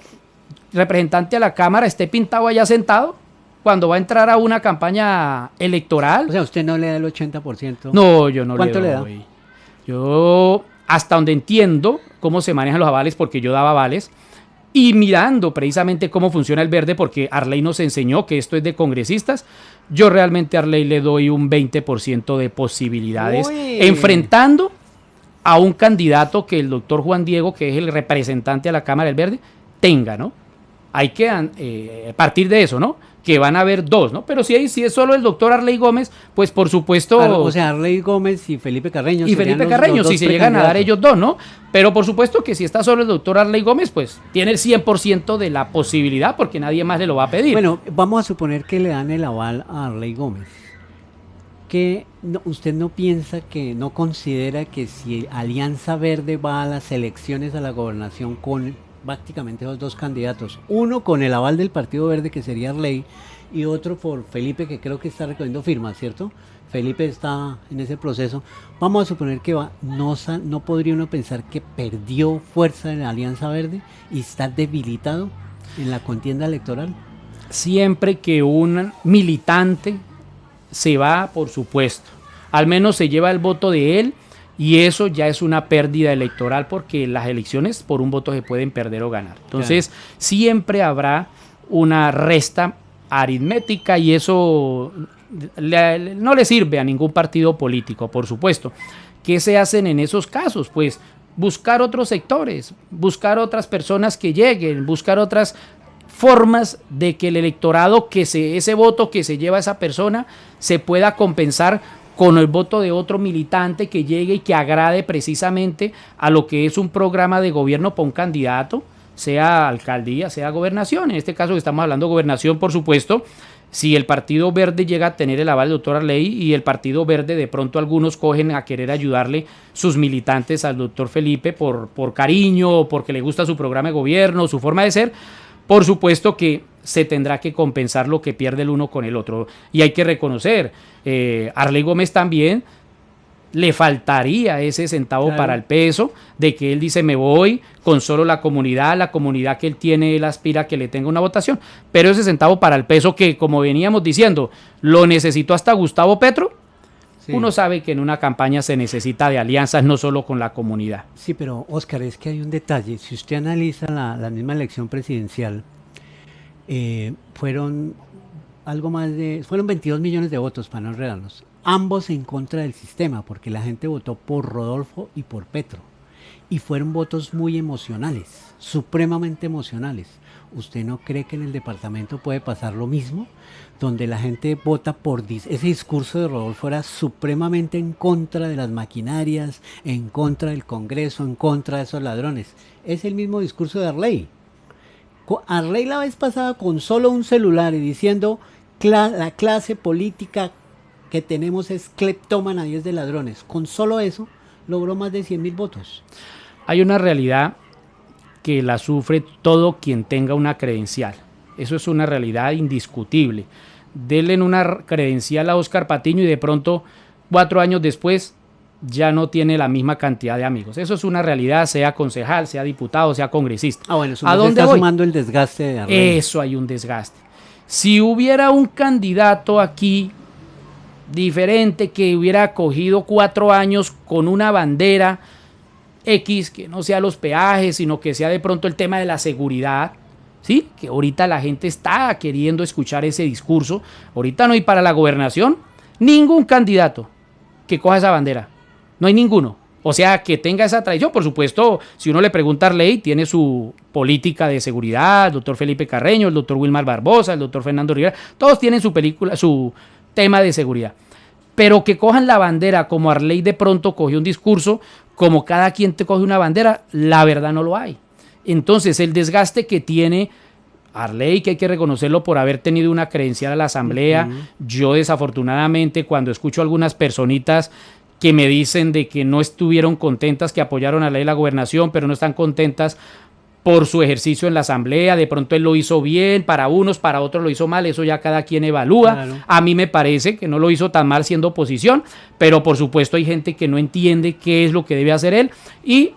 representante a la Cámara, esté pintado allá sentado cuando va a entrar a una campaña electoral. O sea, ¿usted no le da el 80%? No, yo no le doy. ¿Cuánto le da? Yo, hasta donde entiendo cómo se manejan los avales, porque yo daba avales, y mirando precisamente cómo funciona el verde, porque Arley nos enseñó que esto es de congresistas, yo realmente a Arley le doy un 20% de posibilidades, enfrentando a un candidato que el doctor Juan Diego, que es el representante a la Cámara del Verde, tenga, ¿no? Hay que partir de eso, ¿no? Que van a haber 2, ¿no? Pero si es solo el doctor Arley Gómez, pues por supuesto... O sea, Arley Gómez y Felipe Carreño. Y Felipe Carreño, si se llegan a dar ellos 2, ¿no? Pero por supuesto que si está solo el doctor Arley Gómez, pues tiene el 100% de la posibilidad, porque nadie más le lo va a pedir. Bueno, vamos a suponer que le dan el aval a Arley Gómez. Que usted no piensa, que no considera que si Alianza Verde va a las elecciones a la gobernación con prácticamente los 2 candidatos, uno con el aval del Partido Verde, que sería Arley, y otro por Felipe, que creo que está recogiendo firmas, ¿cierto? Felipe está en ese proceso. Vamos a suponer que no podría uno pensar que perdió fuerza en la Alianza Verde y está debilitado en la contienda electoral. Siempre que un militante se va, por supuesto, al menos se lleva el voto de él, y eso ya es una pérdida electoral, porque las elecciones por un voto se pueden perder o ganar. Entonces, claro, siempre habrá una resta aritmética, y eso no le sirve a ningún partido político, por supuesto. ¿Qué se hacen en esos casos? Pues buscar otros sectores, buscar otras personas que lleguen, buscar otras formas de que el electorado, ese voto que se lleva a esa persona, se pueda compensar con el voto de otro militante que llegue y que agrade precisamente a lo que es un programa de gobierno para un candidato, sea alcaldía, sea gobernación. En este caso que estamos hablando de gobernación, por supuesto, si el Partido Verde llega a tener el aval del doctor Arley, y el Partido Verde de pronto algunos cogen a querer ayudarle sus militantes al doctor Felipe por cariño, porque le gusta su programa de gobierno, su forma de ser, por supuesto que se tendrá que compensar lo que pierde el uno con el otro. Y hay que reconocer, Arley Gómez también le faltaría ese centavo, claro, para el peso, de que él dice me voy con solo la comunidad que él tiene, él aspira a que le tenga una votación, pero ese centavo para el peso que, como veníamos diciendo, lo necesitó hasta Gustavo Petro. Sí. Uno sabe que en una campaña se necesita de alianzas, no solo con la comunidad. Sí, pero Óscar, es que hay un detalle. Si usted analiza la misma elección presidencial, fueron 22 millones de votos, para no enredarnos. Ambos en contra del sistema, porque la gente votó por Rodolfo y por Petro. Y fueron votos muy emocionales, supremamente emocionales. ¿Usted no cree que en el departamento puede pasar lo mismo? Donde la gente vota por... Ese discurso de Rodolfo era supremamente en contra de las maquinarias, en contra del Congreso, en contra de esos ladrones. Es el mismo discurso de Arley. Arley la vez pasada con solo un celular y diciendo la clase política que tenemos es cleptómana y es de ladrones. Con solo eso logró más de 100,000 votos. Hay una realidad que la sufre todo quien tenga una credencial. Eso es una realidad indiscutible. Denle una credencial a Óscar Patiño y de pronto 4 años después ya no tiene la misma cantidad de amigos. Eso es una realidad, sea concejal, sea diputado, sea congresista. Ah, bueno, ¿a dónde está sumando el desgaste de Arley? Eso, hay un desgaste. Si hubiera un candidato aquí diferente, que hubiera cogido 4 años con una bandera X, que no sea los peajes, sino que sea de pronto el tema de la seguridad, ¿sí? Que ahorita la gente está queriendo escuchar ese discurso. Ahorita no hay para la gobernación ningún candidato que coja esa bandera, no hay ninguno. O sea, que tenga esa tradición. Por supuesto, si uno le pregunta a Arley, tiene su política de seguridad, el doctor Felipe Carreño, el doctor Wilmar Barbosa, el doctor Fernando Rivera, todos tienen su tema de seguridad. Pero que cojan la bandera como Arley de pronto cogió un discurso, como cada quien te coge una bandera, la verdad no lo hay. Entonces, el desgaste que tiene Arley, que hay que reconocerlo por haber tenido una credencial a la asamblea. Yo desafortunadamente, cuando escucho a algunas personitas que me dicen de que no estuvieron contentas, que apoyaron a la ley de la gobernación, pero no están contentas por su ejercicio en la asamblea, de pronto él lo hizo bien, para unos, para otros lo hizo mal, eso ya cada quien evalúa. Claro. A mí me parece que no lo hizo tan mal siendo oposición, pero por supuesto hay gente que no entiende qué es lo que debe hacer él, y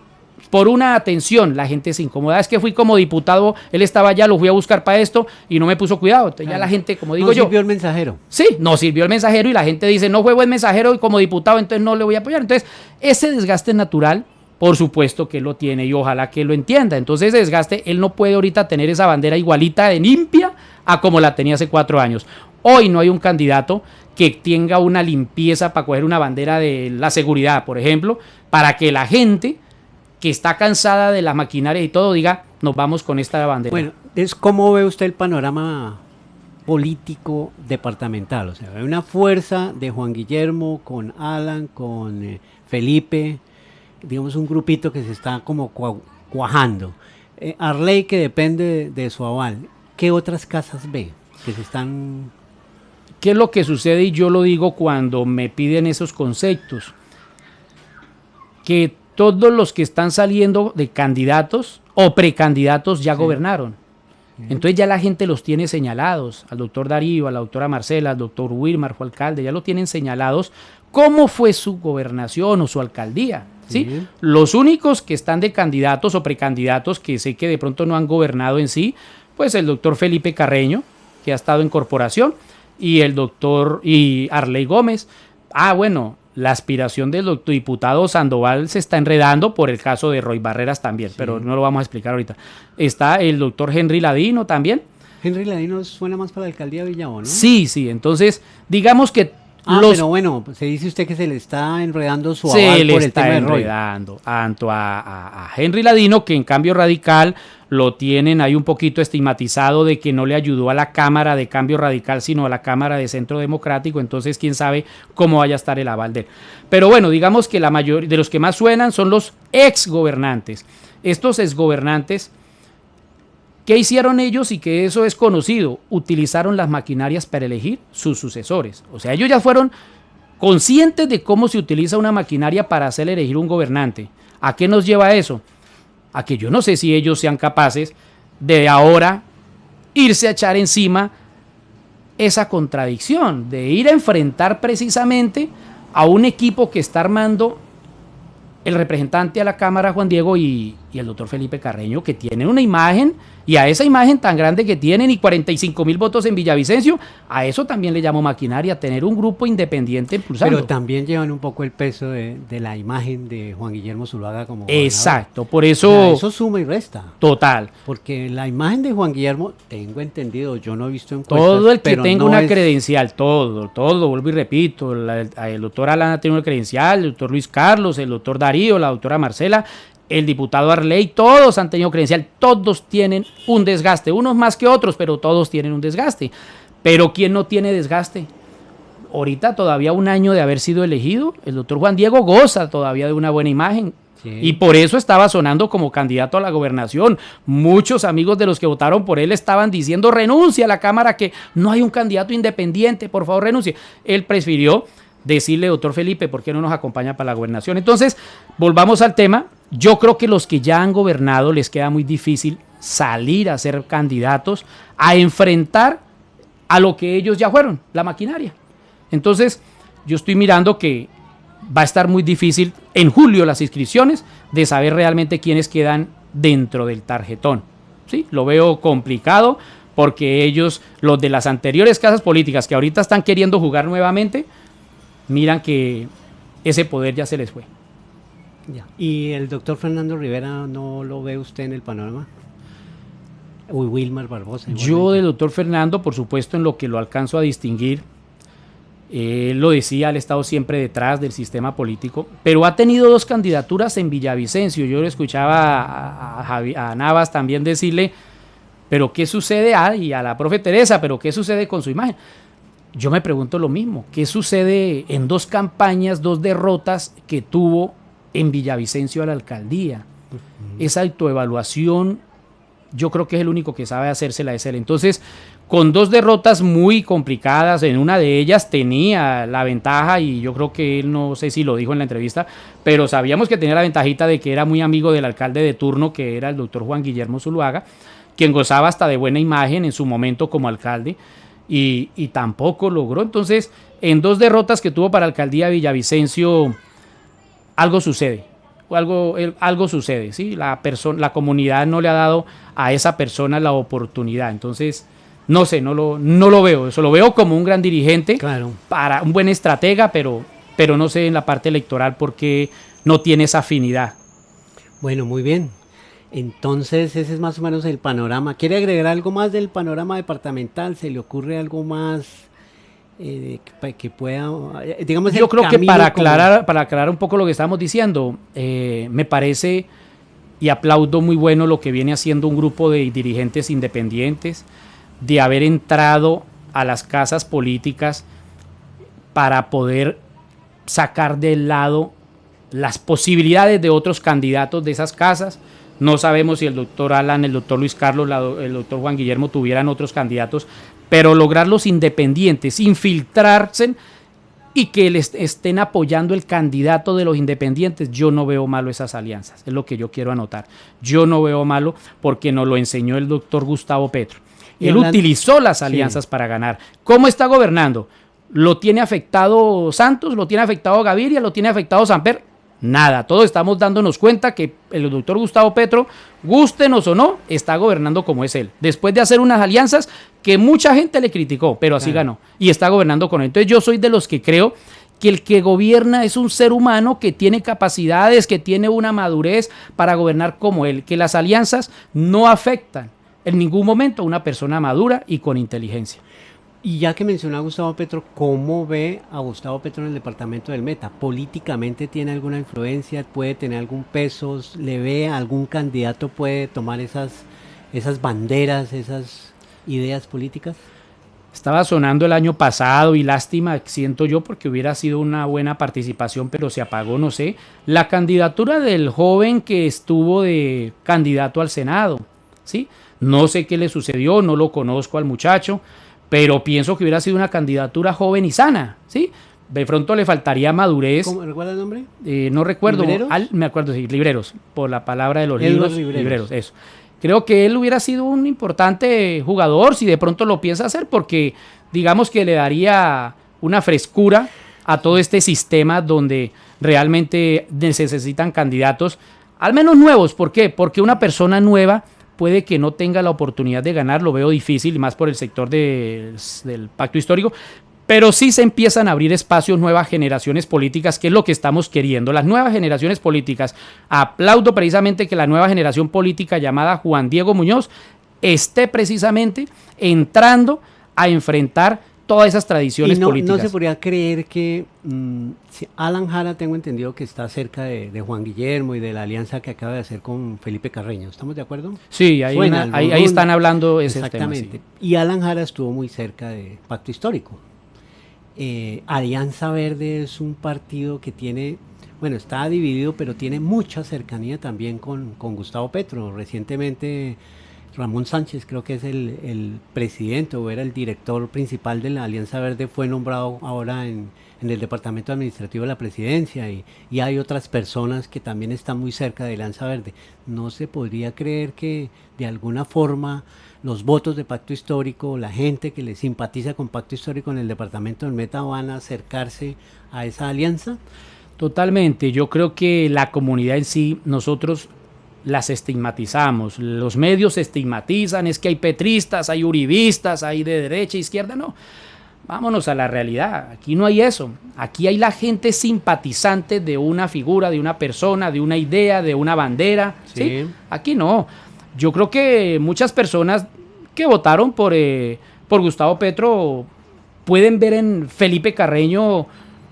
por una atención la gente se incomoda. Es que fui como diputado, él estaba allá, lo fui a buscar para esto y no me puso cuidado. Entonces claro, ya la gente, como digo yo... No sirvió el mensajero. Sí, no sirvió el mensajero y la gente dice, no fue buen mensajero y como diputado entonces no le voy a apoyar. Entonces ese desgaste natural, por supuesto que lo tiene y ojalá que lo entienda. Entonces ese desgaste, él no puede ahorita tener esa bandera igualita de limpia a como la tenía hace 4 años. Hoy no hay un candidato que tenga una limpieza para coger una bandera de la seguridad, por ejemplo, para que la gente que está cansada de las maquinarias y todo diga, nos vamos con esta bandera. Bueno, ¿cómo ve usted el panorama político departamental? O sea, hay una fuerza de Juan Guillermo con Alan, con Felipe, digamos un grupito que se está como cuajando. Arley, que depende de su aval. ¿Qué otras casas ve que se están...? ¿Qué es lo que sucede? Y yo lo digo cuando me piden esos conceptos. Que todos los que están saliendo de candidatos o precandidatos ya gobernaron. Entonces ya la gente los tiene señalados. Al doctor Darío, a la doctora Marcela, al doctor Wilmar, fue alcalde, ya lo tienen señalados cómo fue su gobernación o su alcaldía. ¿Sí? Los únicos que están de candidatos o precandidatos que sé que de pronto no han gobernado en sí, pues el doctor Felipe Carreño, que ha estado en corporación, y el doctor Arley Gómez. Bueno, la aspiración del doctor diputado Sandoval se está enredando por el caso de Roy Barreras también, pero no lo vamos a explicar ahorita. Está el doctor Henry Ladino también. Henry Ladino suena más para la alcaldía de Villavo, ¿no? Sí, entonces digamos que pero bueno, se dice usted que se le está enredando su aval por el tema de Roy. Se le está enredando tanto a Henry Ladino, que en Cambio Radical lo tienen ahí un poquito estigmatizado de que no le ayudó a la Cámara de Cambio Radical, sino a la Cámara de Centro Democrático, entonces quién sabe cómo vaya a estar el aval de él. Pero bueno, digamos que la mayoría de los que más suenan son los exgobernantes. Estos exgobernantes, ¿qué hicieron ellos y que eso es conocido? Utilizaron las maquinarias para elegir sus sucesores. O sea, ellos ya fueron conscientes de cómo se utiliza una maquinaria para hacer elegir un gobernante. ¿A qué nos lleva eso? A que yo no sé si ellos sean capaces de ahora irse a echar encima esa contradicción, de ir a enfrentar precisamente a un equipo que está armando el representante a la Cámara, Juan Diego, y el doctor Felipe Carreño, que tienen una imagen, y a esa imagen tan grande que tienen, y 45,000 votos en Villavicencio, a eso también le llamo maquinaria, tener un grupo independiente impulsando. Pero también llevan un poco el peso de la imagen de Juan Guillermo Zuluaga como gobernador. Exacto, por eso... O sea, eso suma y resta. Total. Porque la imagen de Juan Guillermo, tengo entendido, yo no he visto encuestas, todo el que tenga una credencial, todo, vuelvo y repito, el doctor Alana tiene una credencial, el doctor Luis Carlos, el doctor Darío, la doctora Marcela, el diputado Arley, todos han tenido credencial, todos tienen un desgaste, unos más que otros, pero todos tienen un desgaste. Pero ¿quién no tiene desgaste? Ahorita todavía un año de haber sido elegido, el doctor Juan Diego goza todavía de una buena imagen. Sí. Y por eso estaba sonando como candidato a la gobernación. Muchos amigos de los que votaron por él estaban diciendo renuncia a la Cámara, que no hay un candidato independiente, por favor renuncie. Él prefirió decirle, doctor Felipe, ¿por qué no nos acompaña para la gobernación? Entonces, volvamos al tema. Yo creo que los que ya han gobernado les queda muy difícil salir a ser candidatos, a enfrentar a lo que ellos ya fueron, la maquinaria. Entonces, yo estoy mirando que va a estar muy difícil en julio las inscripciones de saber realmente quiénes quedan dentro del tarjetón. ¿Sí? Lo veo complicado porque ellos, los de las anteriores casas políticas que ahorita están queriendo jugar nuevamente, miran que ese poder ya se les fue. Ya. ¿Y el doctor Fernando Rivera no lo ve usted en el panorama? Uy, Wilmar Barbosa. Yo del doctor Fernando, por supuesto, en lo que lo alcanzo a distinguir, él lo decía, él ha estado siempre detrás del sistema político, pero ha tenido 2 candidaturas en Villavicencio. Yo lo escuchaba a Navas también decirle, pero ¿qué sucede? Y a la profe Teresa, pero ¿qué sucede con su imagen? Yo me pregunto lo mismo, ¿qué sucede en 2 campañas, 2 derrotas que tuvo en Villavicencio a la alcaldía? Esa autoevaluación, yo creo que es el único que sabe hacérsela es él. Entonces, con 2 derrotas muy complicadas, en una de ellas tenía la ventaja, y yo creo que él, no sé si lo dijo en la entrevista, pero sabíamos que tenía la ventajita de que era muy amigo del alcalde de turno, que era el doctor Juan Guillermo Zuluaga, quien gozaba hasta de buena imagen en su momento como alcalde, y tampoco logró. Entonces, en 2 derrotas que tuvo para la alcaldía de Villavicencio, algo sucede. Algo sucede, ¿sí? La comunidad no le ha dado a esa persona la oportunidad. Entonces, no sé, no lo veo. Eso lo veo como un gran dirigente, claro, para un buen estratega, pero no sé en la parte electoral porque no tiene esa afinidad. Bueno, muy bien. Entonces, ese es más o menos el panorama. ¿Quiere agregar algo más del panorama departamental? ¿Se le ocurre algo más que pueda, digamos, yo creo que para aclarar un poco lo que estamos diciendo, me parece y aplaudo muy bueno lo que viene haciendo un grupo de dirigentes independientes, de haber entrado a las casas políticas para poder sacar del lado las posibilidades de otros candidatos de esas casas. No sabemos si el doctor Alan, el doctor Luis Carlos, el doctor Juan Guillermo tuvieran otros candidatos, pero lograr los independientes, infiltrarse y que les estén apoyando el candidato de los independientes, yo no veo malo esas alianzas, es lo que yo quiero anotar. Yo no veo malo porque nos lo enseñó el doctor Gustavo Petro. Él utilizó las alianzas para ganar. ¿Cómo está gobernando? ¿Lo tiene afectado Santos? ¿Lo tiene afectado Gaviria? ¿Lo tiene afectado Samper? Nada, todos estamos dándonos cuenta que el doctor Gustavo Petro, gústenos o no, está gobernando como es él. Después de hacer unas alianzas que mucha gente le criticó, pero así ganó y está gobernando con él. Entonces yo soy de los que creo que el que gobierna es un ser humano que tiene capacidades, que tiene una madurez para gobernar como él, que las alianzas no afectan en ningún momento a una persona madura y con inteligencia. Y ya que mencionó a Gustavo Petro, ¿cómo ve a Gustavo Petro en el departamento del Meta? ¿Políticamente tiene alguna influencia? ¿Puede tener algún peso? ¿Le ve a algún candidato puede tomar esas banderas, esas ideas políticas? Estaba sonando el año pasado y lástima, siento yo, porque hubiera sido una buena participación, pero se apagó, no sé. La candidatura del joven que estuvo de candidato al Senado, ¿sí? No sé qué le sucedió, no lo conozco al muchacho, pero pienso que hubiera sido una candidatura joven y sana, ¿sí? De pronto le faltaría madurez. ¿Cómo recuerda el nombre? No recuerdo. Me acuerdo, sí, Libreros, por la palabra de los libros. Libreros, eso. Creo que él hubiera sido un importante jugador si de pronto lo piensa hacer, porque digamos que le daría una frescura a todo este sistema donde realmente se necesitan candidatos, al menos nuevos. ¿Por qué? Porque una persona nueva puede que no tenga la oportunidad de ganar, lo veo difícil, más por el sector del pacto histórico, pero sí se empiezan a abrir espacios, nuevas generaciones políticas, que es lo que estamos queriendo, las nuevas generaciones políticas. Aplaudo precisamente que la nueva generación política llamada Juan Diego Muñoz esté precisamente entrando a enfrentar todas esas tradiciones políticas. No se podría creer que Alan Jara, tengo entendido que está cerca de Juan Guillermo y de la alianza que acaba de hacer con Felipe Carreño. ¿Estamos de acuerdo? Sí, ahí están hablando ese exactamente. tema. Sí. Y Alan Jara estuvo muy cerca de Pacto Histórico. Alianza Verde es un partido que tiene, bueno, está dividido, pero tiene mucha cercanía también con Gustavo Petro. Recientemente Ramón Sánchez, creo que es el presidente o era el director principal de la Alianza Verde, fue nombrado ahora en el departamento administrativo de la presidencia y hay otras personas que también están muy cerca de Alianza Verde. ¿No se podría creer que de alguna forma los votos de Pacto Histórico, la gente que le simpatiza con Pacto Histórico en el departamento del Meta van a acercarse a esa alianza? Totalmente, yo creo que la comunidad en sí, nosotros las estigmatizamos, los medios estigmatizan, es que hay petristas, hay uribistas, hay de derecha, izquierda, no. Vámonos a la realidad, aquí no hay eso, aquí hay la gente simpatizante de una figura, de una persona, de una idea, de una bandera, ¿sí? Aquí no. Yo creo que muchas personas que votaron por Gustavo Petro pueden ver en Felipe Carreño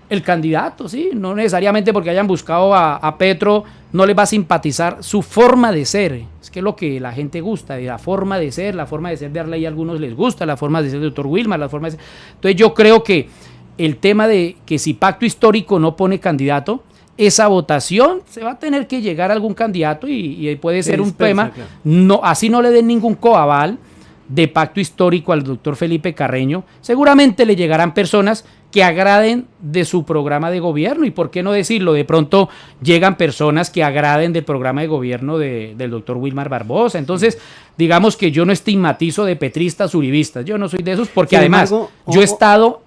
el candidato, ¿sí? No necesariamente porque hayan buscado a Petro, no les va a simpatizar su forma de ser. Es que es lo que la gente gusta, la forma de ser de Arley a algunos les gusta, la forma de ser del doctor Wilmar, la forma de ser. Entonces yo creo que el tema de que si Pacto Histórico no pone candidato, esa votación se va a tener que llegar a algún candidato y puede ser un tema, claro. No, así no le den ningún coaval de Pacto Histórico al doctor Felipe Carreño, seguramente le llegarán personas que agraden de su programa de gobierno, y por qué no decirlo, de pronto llegan personas que agraden del programa de gobierno del doctor Wilmar Barbosa. Entonces, digamos que yo no estigmatizo de petristas, uribistas, yo no soy de esos, porque además yo he estado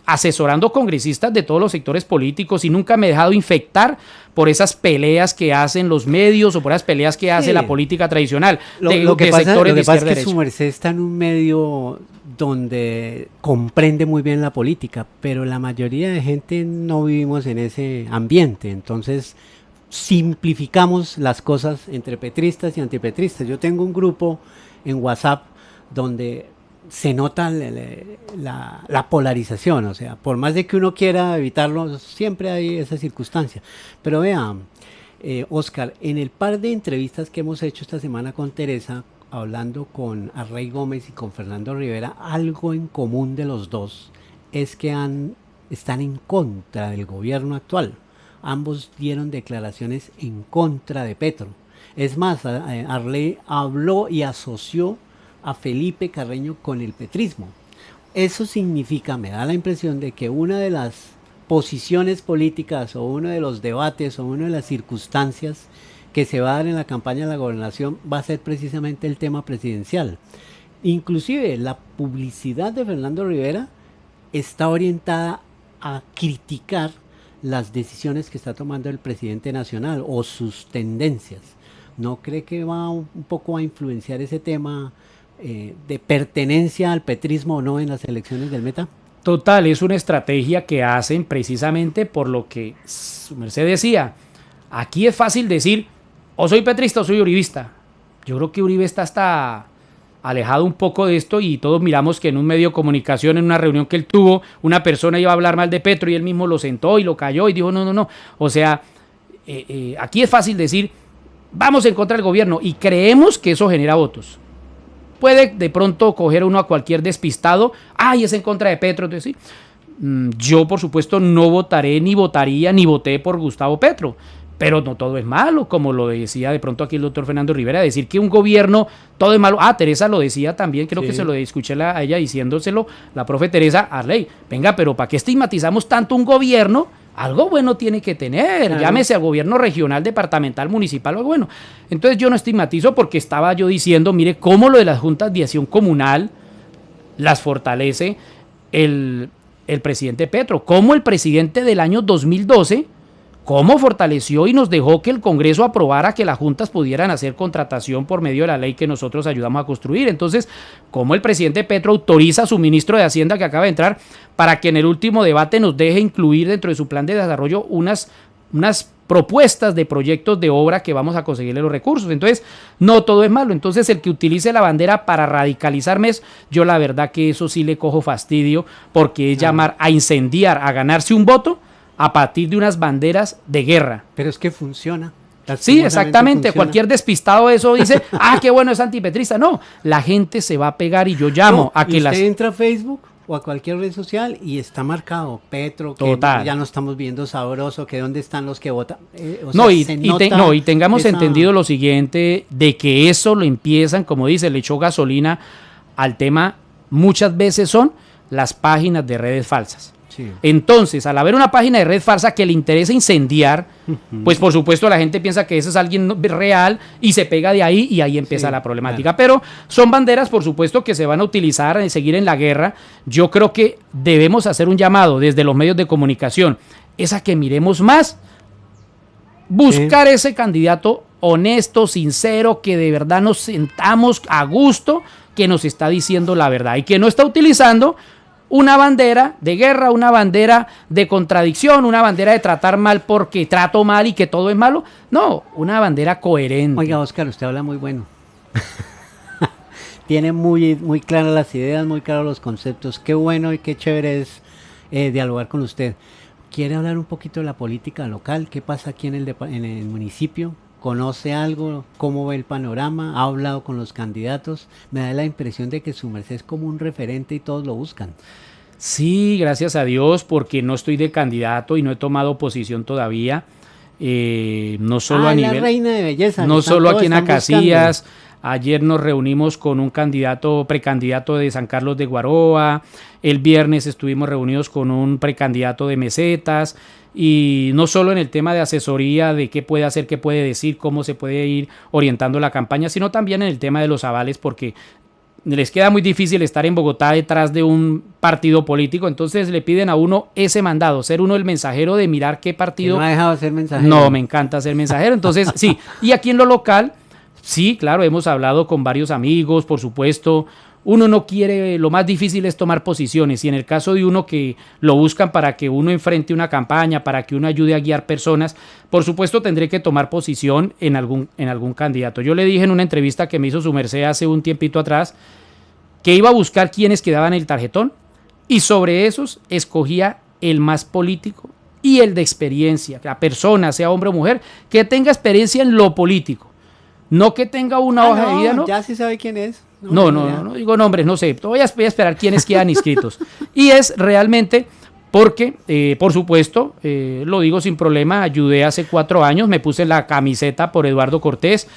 asesorando congresistas de todos los sectores políticos y nunca me he dejado infectar por esas peleas que hacen los medios o por esas peleas que hace la política tradicional. Lo que pasa es que su merced está en un medio donde comprende muy bien la política, pero la mayoría de gente no vivimos en ese ambiente, entonces simplificamos las cosas entre petristas y antipetristas. Yo tengo un grupo en WhatsApp donde se nota la polarización, o sea, por más de que uno quiera evitarlo, siempre hay esa circunstancia. Pero vean, Oscar, en el par de entrevistas que hemos hecho esta semana con Teresa, hablando con Arley Gómez y con Fernando Rivera, algo en común de los dos es que están en contra del gobierno actual. Ambos dieron declaraciones en contra de Petro. Es más, Arley habló y asoció a Felipe Carreño con el petrismo. Eso significa, me da la impresión de que una de las posiciones políticas o uno de los debates o una de las circunstancias que se va a dar en la campaña de la gobernación va a ser precisamente el tema presidencial. Inclusive la publicidad de Fernando Rivera está orientada a criticar las decisiones que está tomando el presidente nacional o sus tendencias. ¿No cree que va un poco a influenciar ese tema de pertenencia al petrismo o no en las elecciones del Meta? Total, es una estrategia que hacen precisamente por lo que su merced decía. Aquí es fácil decir, o soy petrista o soy uribista. Yo creo que Uribe está hasta alejado un poco de esto y todos miramos que en un medio de comunicación, en una reunión que él tuvo, una persona iba a hablar mal de Petro y él mismo lo sentó y lo calló y dijo no. O sea, aquí es fácil decir, vamos en contra del gobierno y creemos que eso genera votos. Puede de pronto coger uno a cualquier despistado, es en contra de Petro, entonces sí. Yo por supuesto no votaré, ni votaría, ni voté por Gustavo Petro, pero no todo es malo, como lo decía de pronto aquí el doctor Fernando Rivera, decir que un gobierno todo es malo. Teresa lo decía también, creo que se lo escuché a ella diciéndoselo, la profe Teresa Arley, venga, pero ¿para qué estigmatizamos tanto un gobierno? Algo bueno tiene que tener, claro. Llámese a gobierno regional, departamental, municipal, algo bueno. Entonces yo no estigmatizo porque estaba yo diciendo, mire cómo lo de las juntas de acción comunal las fortalece el presidente Petro, cómo el presidente del año 2012, cómo fortaleció y nos dejó que el Congreso aprobara que las juntas pudieran hacer contratación por medio de la ley que nosotros ayudamos a construir. Entonces, cómo el presidente Petro autoriza a su ministro de Hacienda que acaba de entrar para que en el último debate nos deje incluir dentro de su plan de desarrollo unas propuestas de proyectos de obra que vamos a conseguirle los recursos. Entonces, no todo es malo. Entonces, el que utilice la bandera para radicalizarme, yo la verdad que eso sí le cojo fastidio, porque es llamar a incendiar, a ganarse un voto a partir de unas banderas de guerra. Pero es que funciona. Sí, exactamente. Funciona. Cualquier despistado de eso dice, qué bueno, es antipetrista. No, la gente se va a pegar y yo llamo a que usted entra a Facebook o a cualquier red social y está marcado Petro, que ya no estamos viendo sabroso, que dónde están los que votan. Y tengamos entendido lo siguiente, de que eso lo empiezan, como dice, le echó gasolina al tema, muchas veces son las páginas de redes falsas. Sí. Entonces, al haber una página de red falsa que le interesa incendiar, pues por supuesto la gente piensa que ese es alguien real y se pega de ahí y ahí empieza la problemática. Claro. Pero son banderas, por supuesto, que se van a utilizar en seguir en la guerra. Yo creo que debemos hacer un llamado desde los medios de comunicación, es a que miremos más, buscar ese candidato honesto, sincero, que de verdad nos sentamos a gusto, que nos está diciendo la verdad y que no está utilizando una bandera de guerra, una bandera de contradicción, una bandera de tratar mal porque trato mal y que todo es malo. No, una bandera coherente. Oiga, Oscar, usted habla muy bueno. Tiene muy claras las ideas, muy claros los conceptos. Qué bueno y qué chévere es dialogar con usted. ¿Quiere hablar un poquito de la política local? ¿Qué pasa aquí en el municipio? ¿Conoce algo? ¿Cómo ve el panorama? ¿Ha hablado con los candidatos? Me da la impresión de que su merced es como un referente y todos lo buscan. Sí, gracias a Dios, porque no estoy de candidato y no he tomado posición todavía. No solo a nivel, la reina de belleza. no solo aquí en Acacias. Buscando. Ayer nos reunimos con un precandidato de San Carlos de Guaroa. El viernes estuvimos reunidos con un precandidato de Mesetas. Y no solo en el tema de asesoría, de qué puede hacer, qué puede decir, cómo se puede ir orientando la campaña, sino también en el tema de los avales, porque les queda muy difícil estar en Bogotá detrás de un partido político. Entonces le piden a uno ese mandado, ser uno el mensajero de mirar qué partido. ¿No ha dejado de ser mensajero? No, me encanta ser mensajero. Entonces, sí. Y aquí en lo local, sí, claro, hemos hablado con varios amigos, por supuesto. Uno no quiere, lo más difícil es tomar posiciones, y en el caso de uno que lo buscan para que uno enfrente una campaña, para que uno ayude a guiar personas, por supuesto tendré que tomar posición en algún candidato. Yo le dije en una entrevista que me hizo su merced hace un tiempito atrás que iba a buscar quienes quedaban en el tarjetón, y sobre esos escogía el más político y el de experiencia, que la persona, sea hombre o mujer, que tenga experiencia en lo político. No que tenga una hoja de vida, ¿no? Ya sí sabe quién es. No digo nombres, no sé. Voy a esperar quiénes quedan inscritos. Y es realmente porque, por supuesto, lo digo sin problema, ayudé hace 4 años, me puse la camiseta por Eduardo Cortés,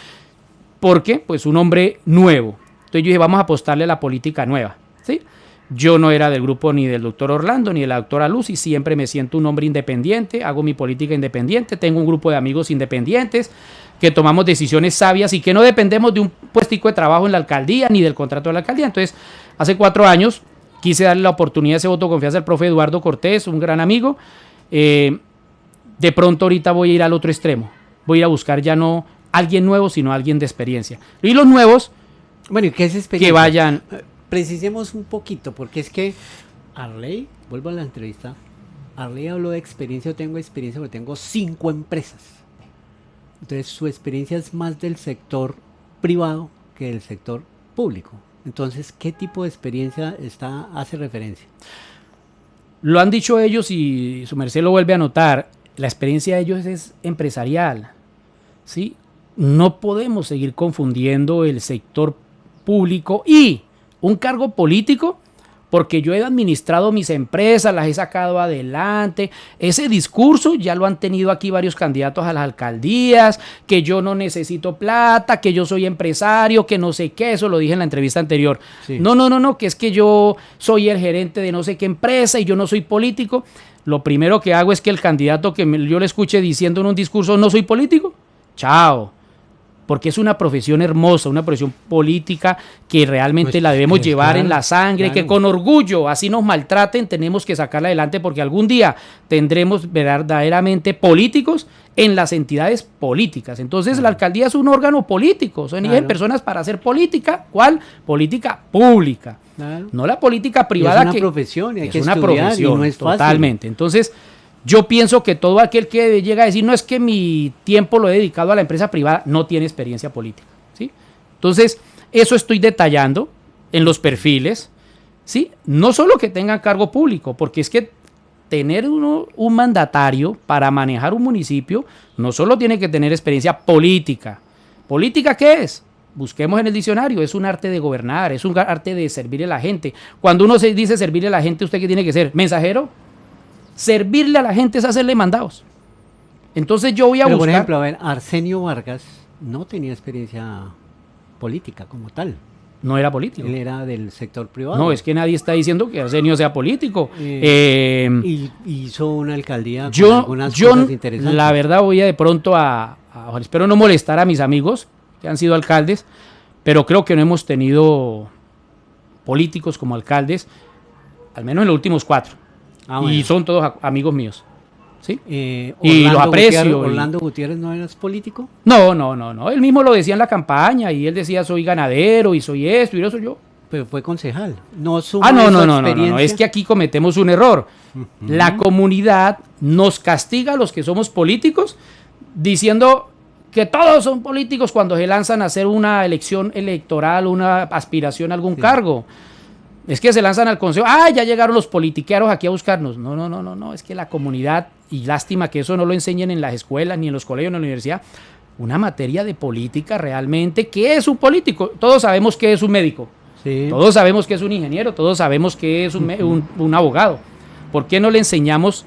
porque, pues, un hombre nuevo. Entonces yo dije, vamos a apostarle a la política nueva, ¿sí? Yo no era del grupo ni del doctor Orlando ni de la doctora Lucy, siempre me siento un hombre independiente, hago mi política independiente, tengo un grupo de amigos independientes que tomamos decisiones sabias y que no dependemos de un puestico de trabajo en la alcaldía ni del contrato de la alcaldía. Entonces, hace 4 años quise darle la oportunidad, ese voto de confianza al profe Eduardo Cortés, un gran amigo. De pronto ahorita voy a ir al otro extremo, voy a ir a buscar ya no alguien nuevo, sino alguien de experiencia. Y los nuevos, bueno, ¿y qué es experiencia? que vayan... Precisemos un poquito, porque es que Arley, vuelvo a la entrevista, Arley habló de experiencia. Yo tengo experiencia porque tengo 5 empresas. Entonces su experiencia es más del sector privado que del sector público. Entonces, ¿qué tipo de experiencia hace referencia? Lo han dicho ellos y su merced lo vuelve a notar. La experiencia de ellos es empresarial, ¿sí? No podemos seguir confundiendo el sector público y un cargo político, porque yo he administrado mis empresas, las he sacado adelante. Ese discurso ya lo han tenido aquí varios candidatos a las alcaldías, que yo no necesito plata, que yo soy empresario, que no sé qué, eso lo dije en la entrevista anterior. Sí. No, que es que yo soy el gerente de no sé qué empresa y yo no soy político. Lo primero que hago es que el candidato que yo le escuche diciendo en un discurso no soy político, chao. Porque es una profesión hermosa, una profesión política que realmente pues la debemos llevar en la sangre, que con orgullo, así nos maltraten, tenemos que sacarla adelante, porque algún día tendremos verdaderamente políticos en las entidades políticas. Entonces la alcaldía es un órgano político, son personas para hacer política. ¿Cuál? Política pública, no la política privada. Es una profesión, y hay que estudiar, profesión, y no es fácil. Totalmente. Entonces, yo pienso que todo aquel que llega a decir no es que mi tiempo lo he dedicado a la empresa privada, no tiene experiencia política, ¿sí? Entonces, eso estoy detallando en los perfiles, ¿sí? No solo que tengan cargo público, porque es que tener un mandatario para manejar un municipio no solo tiene que tener experiencia política. ¿Política qué es? Busquemos en el diccionario, es un arte de gobernar, es un arte de servirle a la gente. Cuando uno se dice servirle a la gente, ¿usted qué tiene que ser? ¿Mensajero? Servirle a la gente es hacerle mandados. Entonces yo voy a buscar... Por ejemplo, a ver, Arsenio Vargas no tenía experiencia política como tal. No era político. Él era del sector privado. No, es que nadie está diciendo que Arsenio sea político. Y hizo una alcaldía con algunas cosas interesantes. La verdad voy a de pronto espero no molestar a mis amigos que han sido alcaldes, pero creo que no hemos tenido políticos como alcaldes, al menos en los últimos 4. Bueno. Y son todos amigos míos, ¿sí? Y los aprecio. ¿Orlando Gutiérrez no eras político? No. Él mismo lo decía en la campaña y él decía soy ganadero y soy esto y eso. Yo pero fue concejal. No Ah, no, es que aquí cometemos un error. La comunidad nos castiga a los que somos políticos diciendo que todos son políticos cuando se lanzan a hacer una elección electoral, una aspiración a algún cargo. Es que se lanzan al consejo, ya llegaron los politiqueros aquí a buscarnos. No, es que la comunidad, y lástima que eso no lo enseñen en las escuelas, ni en los colegios, ni en la universidad, una materia de política realmente. ¿Qué es un político? Todos sabemos que es un médico, todos sabemos que es un ingeniero, todos sabemos que es un abogado. ¿Por qué no le enseñamos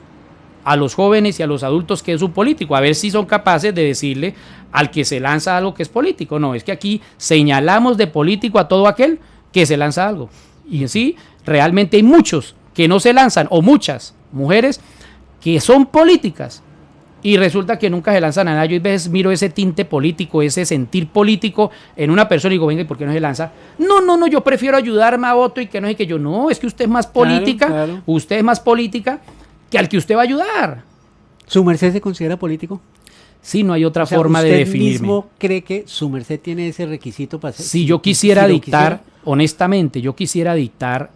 a los jóvenes y a los adultos que es un político? A ver si son capaces de decirle al que se lanza algo que es político. No, es que aquí señalamos de político a todo aquel que se lanza algo. Y sí, realmente hay muchos que no se lanzan, o muchas mujeres que son políticas y resulta que nunca se lanzan a nada. Yo a veces miro ese tinte político, ese sentir político en una persona y digo, venga, ¿y por qué no se lanza? No, yo prefiero ayudarme a voto y que no es que yo, no, es que usted es más política, claro. Usted es más política que al que usted va a ayudar. ¿Su merced se considera político? Sí, no hay otra forma de definirme. ¿Usted mismo cree que su merced tiene ese requisito para ser? Si yo quisiera dictar, honestamente, yo quisiera dictar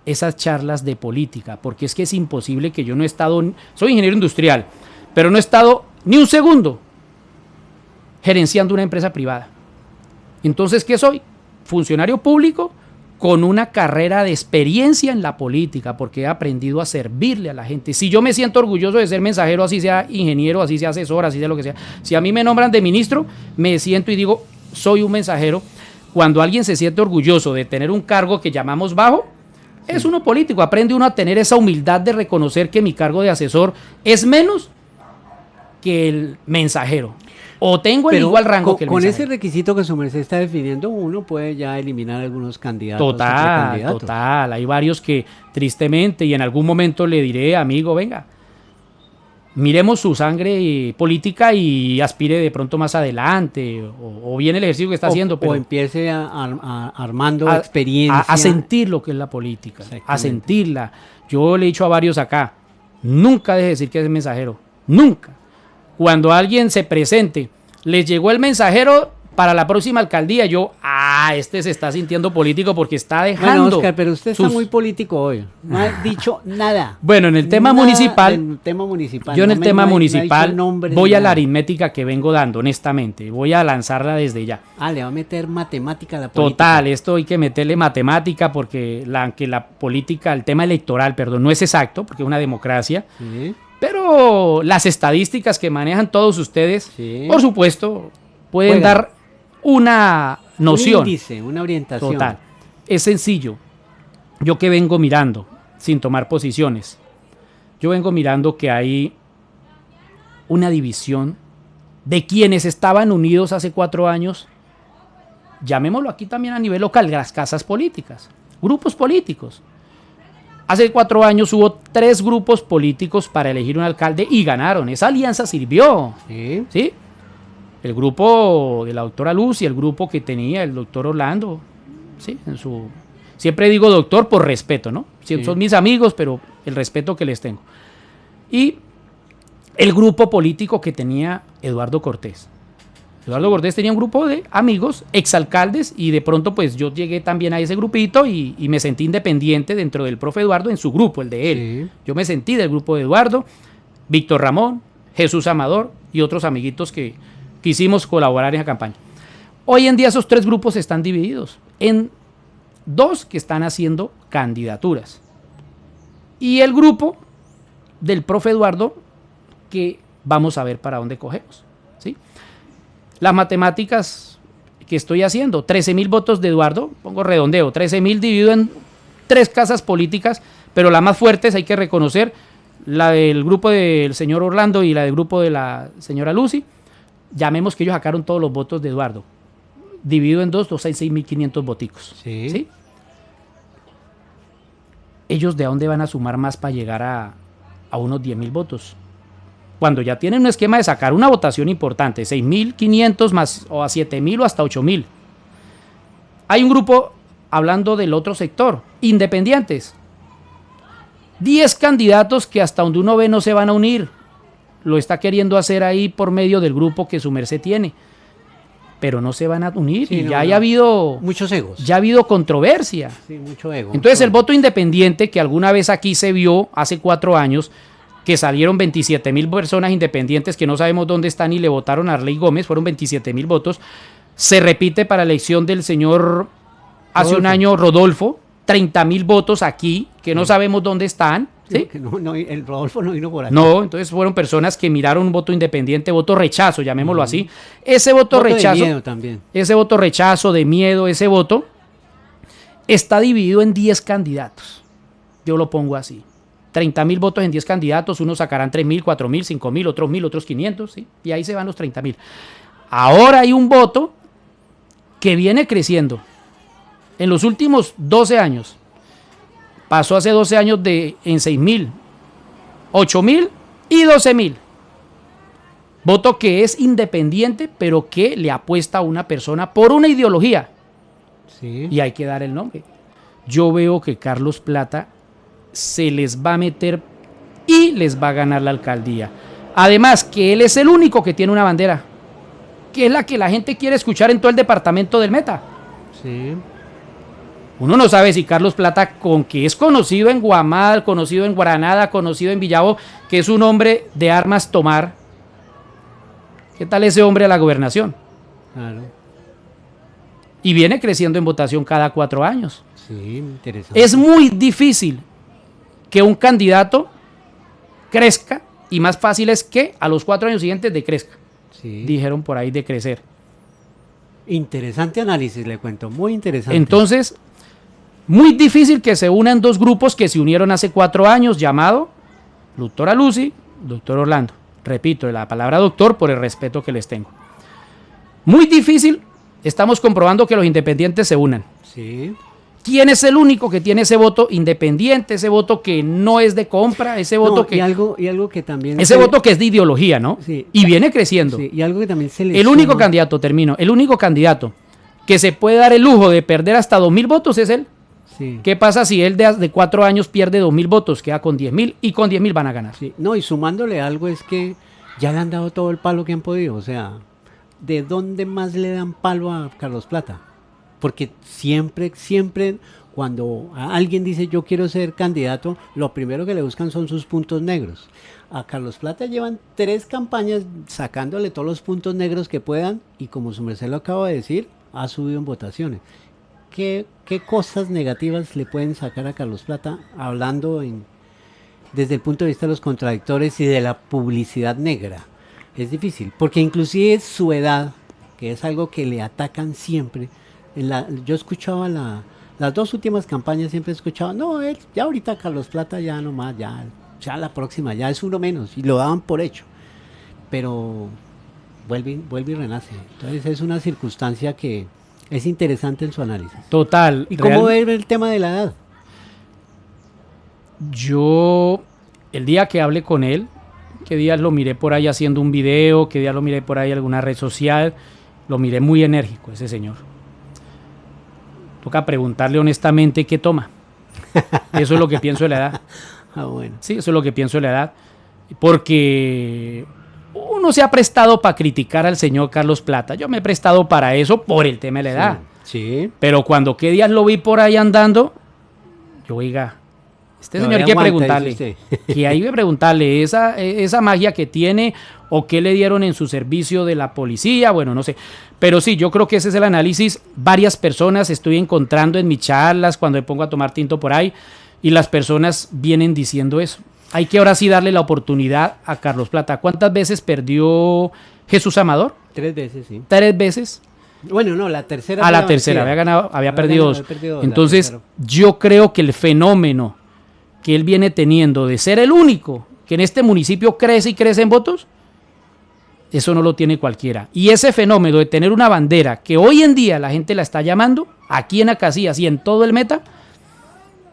esas charlas de política, porque es que es imposible que yo no he estado, soy ingeniero industrial, pero no he estado ni un segundo gerenciando una empresa privada. Entonces, ¿qué soy? Funcionario público con una carrera de experiencia en la política, porque he aprendido a servirle a la gente. Si yo me siento orgulloso de ser mensajero, así sea ingeniero, así sea asesor, así sea lo que sea, si a mí me nombran de ministro, me siento y digo, soy un mensajero. Cuando alguien se siente orgulloso de tener un cargo que llamamos bajo, es uno político. Aprende uno a tener esa humildad de reconocer que mi cargo de asesor es menos que el mensajero. O tengo el igual rango que el mensajero. Con ese requisito que su merced está definiendo, uno puede ya eliminar algunos candidatos. Total. Hay varios que tristemente, y en algún momento le diré, amigo, venga, miremos su sangre política y aspire de pronto más adelante, o bien el ejercicio que está haciendo. Pero o empiece armando experiencia. A sentir lo que es la política, a sentirla. Yo le he dicho a varios acá, nunca deje de decir que es mensajero, nunca. Cuando alguien se presente, les llegó el mensajero para la próxima alcaldía, yo, este se está sintiendo político porque está dejando. Bueno, Oscar, pero usted está muy político hoy. No ha dicho nada. Bueno, en el tema municipal. Yo en el tema municipal voy a la aritmética que vengo dando, honestamente. Voy a lanzarla desde ya. Le va a meter matemática a la política. Total, esto hay que meterle matemática porque aunque la política, el tema electoral, no es exacto, porque es una democracia. Sí. Pero las estadísticas que manejan todos ustedes, por supuesto, pueden dar una noción. Un índice, una orientación. Total. Es sencillo. Yo que vengo mirando, sin tomar posiciones, yo vengo mirando que hay una división de quienes estaban unidos hace 4 años, llamémoslo aquí también a nivel local, las casas políticas, grupos políticos. Hace 4 años hubo 3 grupos políticos para elegir un alcalde y ganaron. Esa alianza sirvió. ¿Sí? El grupo de la doctora Luz y el grupo que tenía el doctor Orlando. ¿Sí? Siempre digo doctor por respeto, ¿no? Son mis amigos, pero el respeto que les tengo. Y el grupo político que tenía Eduardo Cortés. Eduardo Cortés tenía un grupo de amigos, exalcaldes, y de pronto pues yo llegué también a ese grupito y me sentí independiente dentro del profe Eduardo en su grupo, el de él. Yo me sentí del grupo de Eduardo, Víctor Ramón, Jesús Amador y otros amiguitos que quisimos colaborar en esa campaña. Hoy en día esos 3 grupos están divididos en 2 que están haciendo candidaturas. Y el grupo del profe Eduardo que vamos a ver para dónde cogemos. ¿Sí? Las matemáticas que estoy haciendo, 13.000 votos de Eduardo, pongo redondeo, 13.000 dividido en 3 casas políticas, pero las más fuertes hay que reconocer, la del grupo del señor Orlando y la del grupo de la señora Lucy, llamemos que ellos sacaron todos los votos de Eduardo, dividido en 2 hay 6.500 voticos. ¿Sí? ¿Ellos de dónde van a sumar más para llegar a unos 10.000 votos? Cuando ya tienen un esquema de sacar una votación importante, 6.500 más o a 7.000 o hasta 8.000. Hay un grupo, hablando del otro sector, independientes. 10 candidatos que hasta donde uno ve no se van a unir. Lo está queriendo hacer ahí por medio del grupo que su merced tiene. pero no se van a unir Sí, y no, ya no. haya habido, Muchos egos. ya ha habido controversia. Sí, mucho ego. Entonces mucho el voto independiente que alguna vez aquí se vio hace 4 años, que salieron 27.000 personas independientes que no sabemos dónde están y le votaron a Arley Gómez, fueron 27.000 votos, se repite para la elección del señor hace un Rodolfo. año Rodolfo, 30.000 votos aquí que no sabemos dónde están. ¿Sí? que no, el Rodolfo no vino por acá. No, entonces fueron personas que miraron un voto independiente, voto rechazo, llamémoslo así. Ese voto Voto de rechazo, miedo también. ese voto rechazo, de miedo, ese voto está dividido en 10 candidatos. Yo lo pongo así. 30.000 votos en 10 candidatos, unos sacarán 3.000, 4.000, 5.000, otros 1.000, otros 500, ¿sí? Y ahí se van los 30.000. Ahora hay un voto que viene creciendo. En los últimos 12 años, pasó hace 12 años en 6.000, 8.000 y 12.000. Voto que es independiente, pero que le apuesta a una persona por una ideología. Sí. Y hay que dar el nombre. Yo veo que Carlos Plata se les va a meter y les va a ganar la alcaldía. Además, que él es el único que tiene una bandera, que es la que la gente quiere escuchar en todo el departamento del Meta. Sí. Uno no sabe si Carlos Plata, con que es conocido en Guamal, conocido en Granada, conocido en Villavo, que es un hombre de armas tomar, ¿qué tal ese hombre a la gobernación? Claro. Y viene creciendo en votación cada 4 años. Sí, interesante. Es muy difícil que un candidato crezca, y más fácil es que a los 4 años siguientes decrezca. Sí. Dijeron por ahí de crecer. Interesante análisis, le cuento, muy interesante. Entonces, muy difícil que se unan dos grupos que se unieron hace 4 años, llamado doctora Lucy, doctor Orlando. Repito, la palabra doctor por el respeto que les tengo. Muy difícil, estamos comprobando que los independientes se unan. Sí. ¿Quién es el único que tiene ese voto independiente, ese voto que no es de compra, ese voto No, que... y algo que también... Ese voto que es de ideología, ¿no? Sí. Y viene creciendo. Sí, y algo que también se le El único suma- candidato, termino, el único candidato que se puede dar el lujo de perder hasta 2.000 votos es él. Sí. ¿Qué pasa si él de 4 años pierde 2.000 votos? Queda con 10.000 y con 10.000 van a ganar. Sí. No, y sumándole algo es que ya le han dado todo el palo que han podido. O sea, ¿de dónde más le dan palo a Carlos Plata? Porque siempre cuando alguien dice yo quiero ser candidato, lo primero que le buscan son sus puntos negros. A Carlos Plata llevan 3 campañas sacándole todos los puntos negros que puedan y como su merced lo acaba de decir, ha subido en votaciones. ¿Qué cosas negativas le pueden sacar a Carlos Plata hablando desde el punto de vista de los contradictores y de la publicidad negra? Es difícil, porque inclusive su edad, que es algo que le atacan siempre, yo escuchaba las 2 últimas campañas, siempre escuchaba, no, ya ahorita Carlos Plata ya nomás, ya la próxima, ya es uno menos, y lo daban por hecho, pero vuelve y renace. Entonces es una circunstancia que es interesante en su análisis. Total. ¿Y cómo ve el tema de la edad? Yo, el día que hablé con él, qué días lo miré por ahí haciendo un video, qué días lo miré por ahí en alguna red social, lo miré muy enérgico ese señor. Toca preguntarle honestamente qué toma. Eso es lo que pienso de la edad. Ah, bueno. Sí, eso es lo que pienso de la edad. Porque uno se ha prestado para criticar al señor Carlos Plata. Yo me he prestado para eso por el tema de la edad. Sí. Pero cuando qué días lo vi por ahí andando, yo, oiga, este señor hay que Aguanta, preguntarle. dice usted. Que hay que preguntarle esa magia que tiene o qué le dieron en su servicio de la policía, bueno, no sé. Pero sí, yo creo que ese es el análisis. Varias personas estoy encontrando en mis charlas cuando me pongo a tomar tinto por ahí y las personas vienen diciendo eso. Hay que ahora sí darle la oportunidad a Carlos Plata. ¿Cuántas veces perdió Jesús Amador? 3 veces, sí. 3 veces. Bueno, no, la tercera. A la tercera, había perdido 2. dos, Entonces, la tercera. yo creo que el fenómeno que él viene teniendo de ser el único que en este municipio crece y crece en votos, eso no lo tiene cualquiera. Y ese fenómeno de tener una bandera que hoy en día la gente la está llamando, aquí en Acacias y en todo el Meta,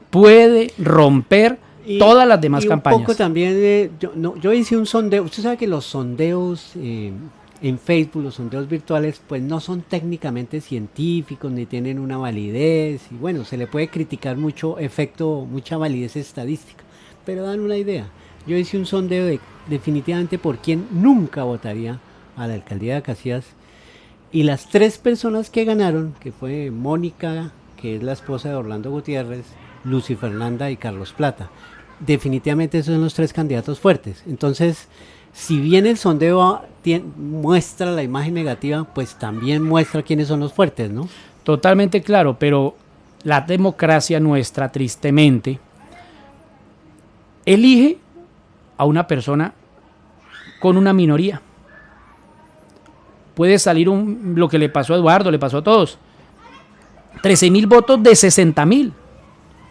puede romper todas las demás campañas. Un poco también, yo hice un sondeo. Usted sabe que los sondeos en Facebook, los sondeos virtuales, pues no son técnicamente científicos ni tienen una validez. Y bueno, se le puede criticar mucha validez estadística, pero dan una idea. Yo hice un sondeo definitivamente por quién nunca votaría a la alcaldía de Acacias Y las 3 personas que ganaron, que fue Mónica, que es la esposa de Orlando Gutiérrez, Lucy Fernanda y Carlos Plata. Definitivamente esos son los 3 candidatos fuertes. Entonces, si bien el sondeo muestra la imagen negativa, pues también muestra quiénes son los fuertes, ¿no? Totalmente claro, pero la democracia nuestra, tristemente, elige a una persona con una minoría. Puede salir lo que le pasó a Eduardo, le pasó a todos. 13.000 votos de 60.000.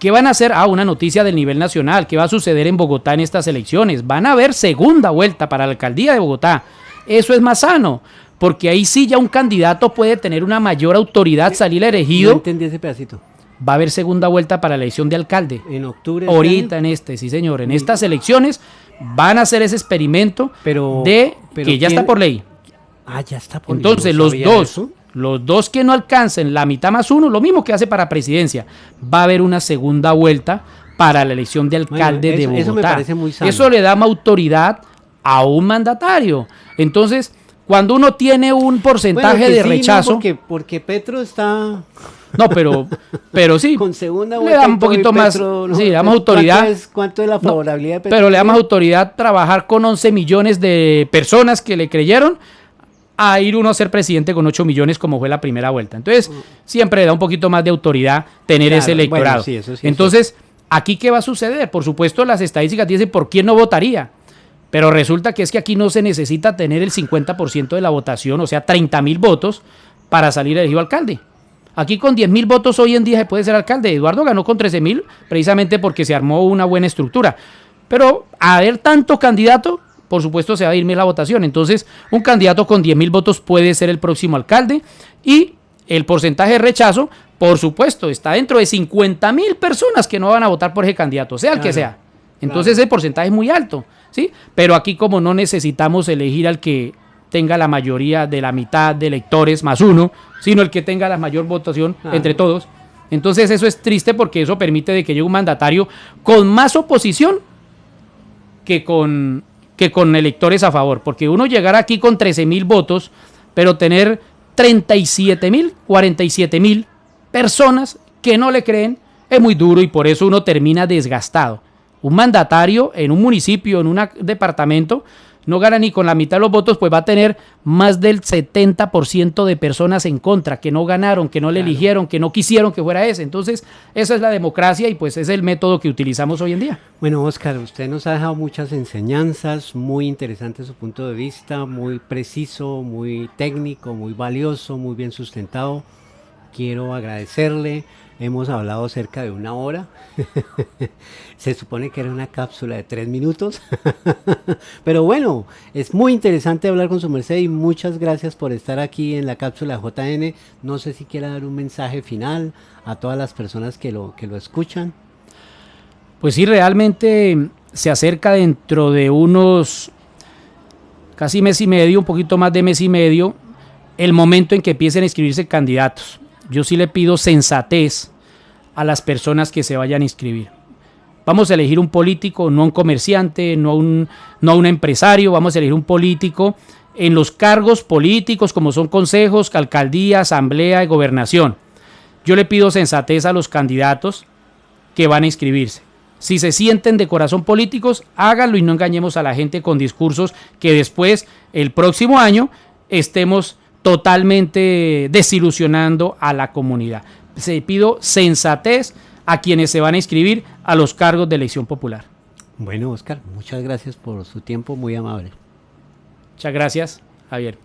¿Qué van a hacer? Una noticia del nivel nacional. ¿Qué va a suceder en Bogotá en estas elecciones? Van a haber segunda vuelta para la alcaldía de Bogotá. Eso es más sano, porque ahí sí ya un candidato puede tener una mayor autoridad, salir elegido. No entendí ese pedacito. Va a haber segunda vuelta para la elección de alcalde. En octubre. Ahorita sí señor. En estas elecciones van a hacer ese experimento pero que ya está por ley. Ya está por ley. Entonces los dos que no alcancen la mitad más uno, lo mismo que hace para presidencia, va a haber una segunda vuelta para la elección de alcalde de Bogotá. Eso me parece muy sano. Eso le da más autoridad a un mandatario. Entonces, cuando uno tiene un porcentaje de rechazo... No, porque Petro está... No, pero sí, con segunda le da un poquito más, Petro, sí, le damos autoridad. ¿Cuánto es la favorabilidad de Petro? Pero le damos autoridad trabajar con 11 millones de personas que le creyeron a ir uno a ser presidente con 8 millones como fue la primera vuelta. Entonces, siempre le da un poquito más de autoridad tener ese electorado. Bueno, sí, entonces, ¿aquí qué va a suceder? Por supuesto, las estadísticas dicen por quién no votaría. Pero resulta que es que aquí no se necesita tener el 50% de la votación, o sea, 30.000 votos para salir elegido alcalde. Aquí con 10.000 votos hoy en día se puede ser alcalde. Eduardo ganó con 13.000 precisamente porque se armó una buena estructura. Pero a haber tanto candidato, por supuesto se va a ir la votación. Entonces, un candidato con 10.000 votos puede ser el próximo alcalde. Y el porcentaje de rechazo, por supuesto, está dentro de 50.000 personas que no van a votar por ese candidato, sea el que sea. Entonces, ese porcentaje es muy alto, ¿sí? Pero aquí, como no necesitamos elegir al que tenga la mayoría de la mitad de electores más uno, sino el que tenga la mayor votación entre todos. Entonces eso es triste porque eso permite de que llegue un mandatario con más oposición que con electores a favor. Porque uno llegar aquí con 13.000 votos, pero tener 37.000, 47.000 personas que no le creen, es muy duro y por eso uno termina desgastado. Un mandatario en un municipio, en un departamento, no gana ni con la mitad de los votos, pues va a tener más del 70% de personas en contra, que no ganaron, que no le eligieron, que no quisieron que fuera ese. Entonces, esa es la democracia y pues es el método que utilizamos hoy en día. Bueno, Óscar, usted nos ha dejado muchas enseñanzas, muy interesante su punto de vista, muy preciso, muy técnico, muy valioso, muy bien sustentado. Quiero agradecerle. Hemos hablado cerca de 1 hora. Se supone que era una cápsula de 3 minutos. Pero bueno, es muy interesante hablar con su merced y muchas gracias por estar aquí en la cápsula JN. No sé si quiera dar un mensaje final a todas las personas que lo escuchan. Pues sí, realmente se acerca dentro de unos casi mes y medio, un poquito más de mes y medio, el momento en que empiecen a inscribirse candidatos. Yo sí le pido sensatez a las personas que se vayan a inscribir. Vamos a elegir un político, no un comerciante, no un empresario, vamos a elegir un político en los cargos políticos como son consejos, alcaldía, asamblea y gobernación. Yo le pido sensatez a los candidatos que van a inscribirse. Si se sienten de corazón políticos, háganlo y no engañemos a la gente con discursos que después, el próximo año, estemos totalmente desilusionando a la comunidad. Se pido sensatez a quienes se van a inscribir a los cargos de elección popular. Bueno, Óscar, muchas gracias por su tiempo, muy amable. Muchas gracias, Javier.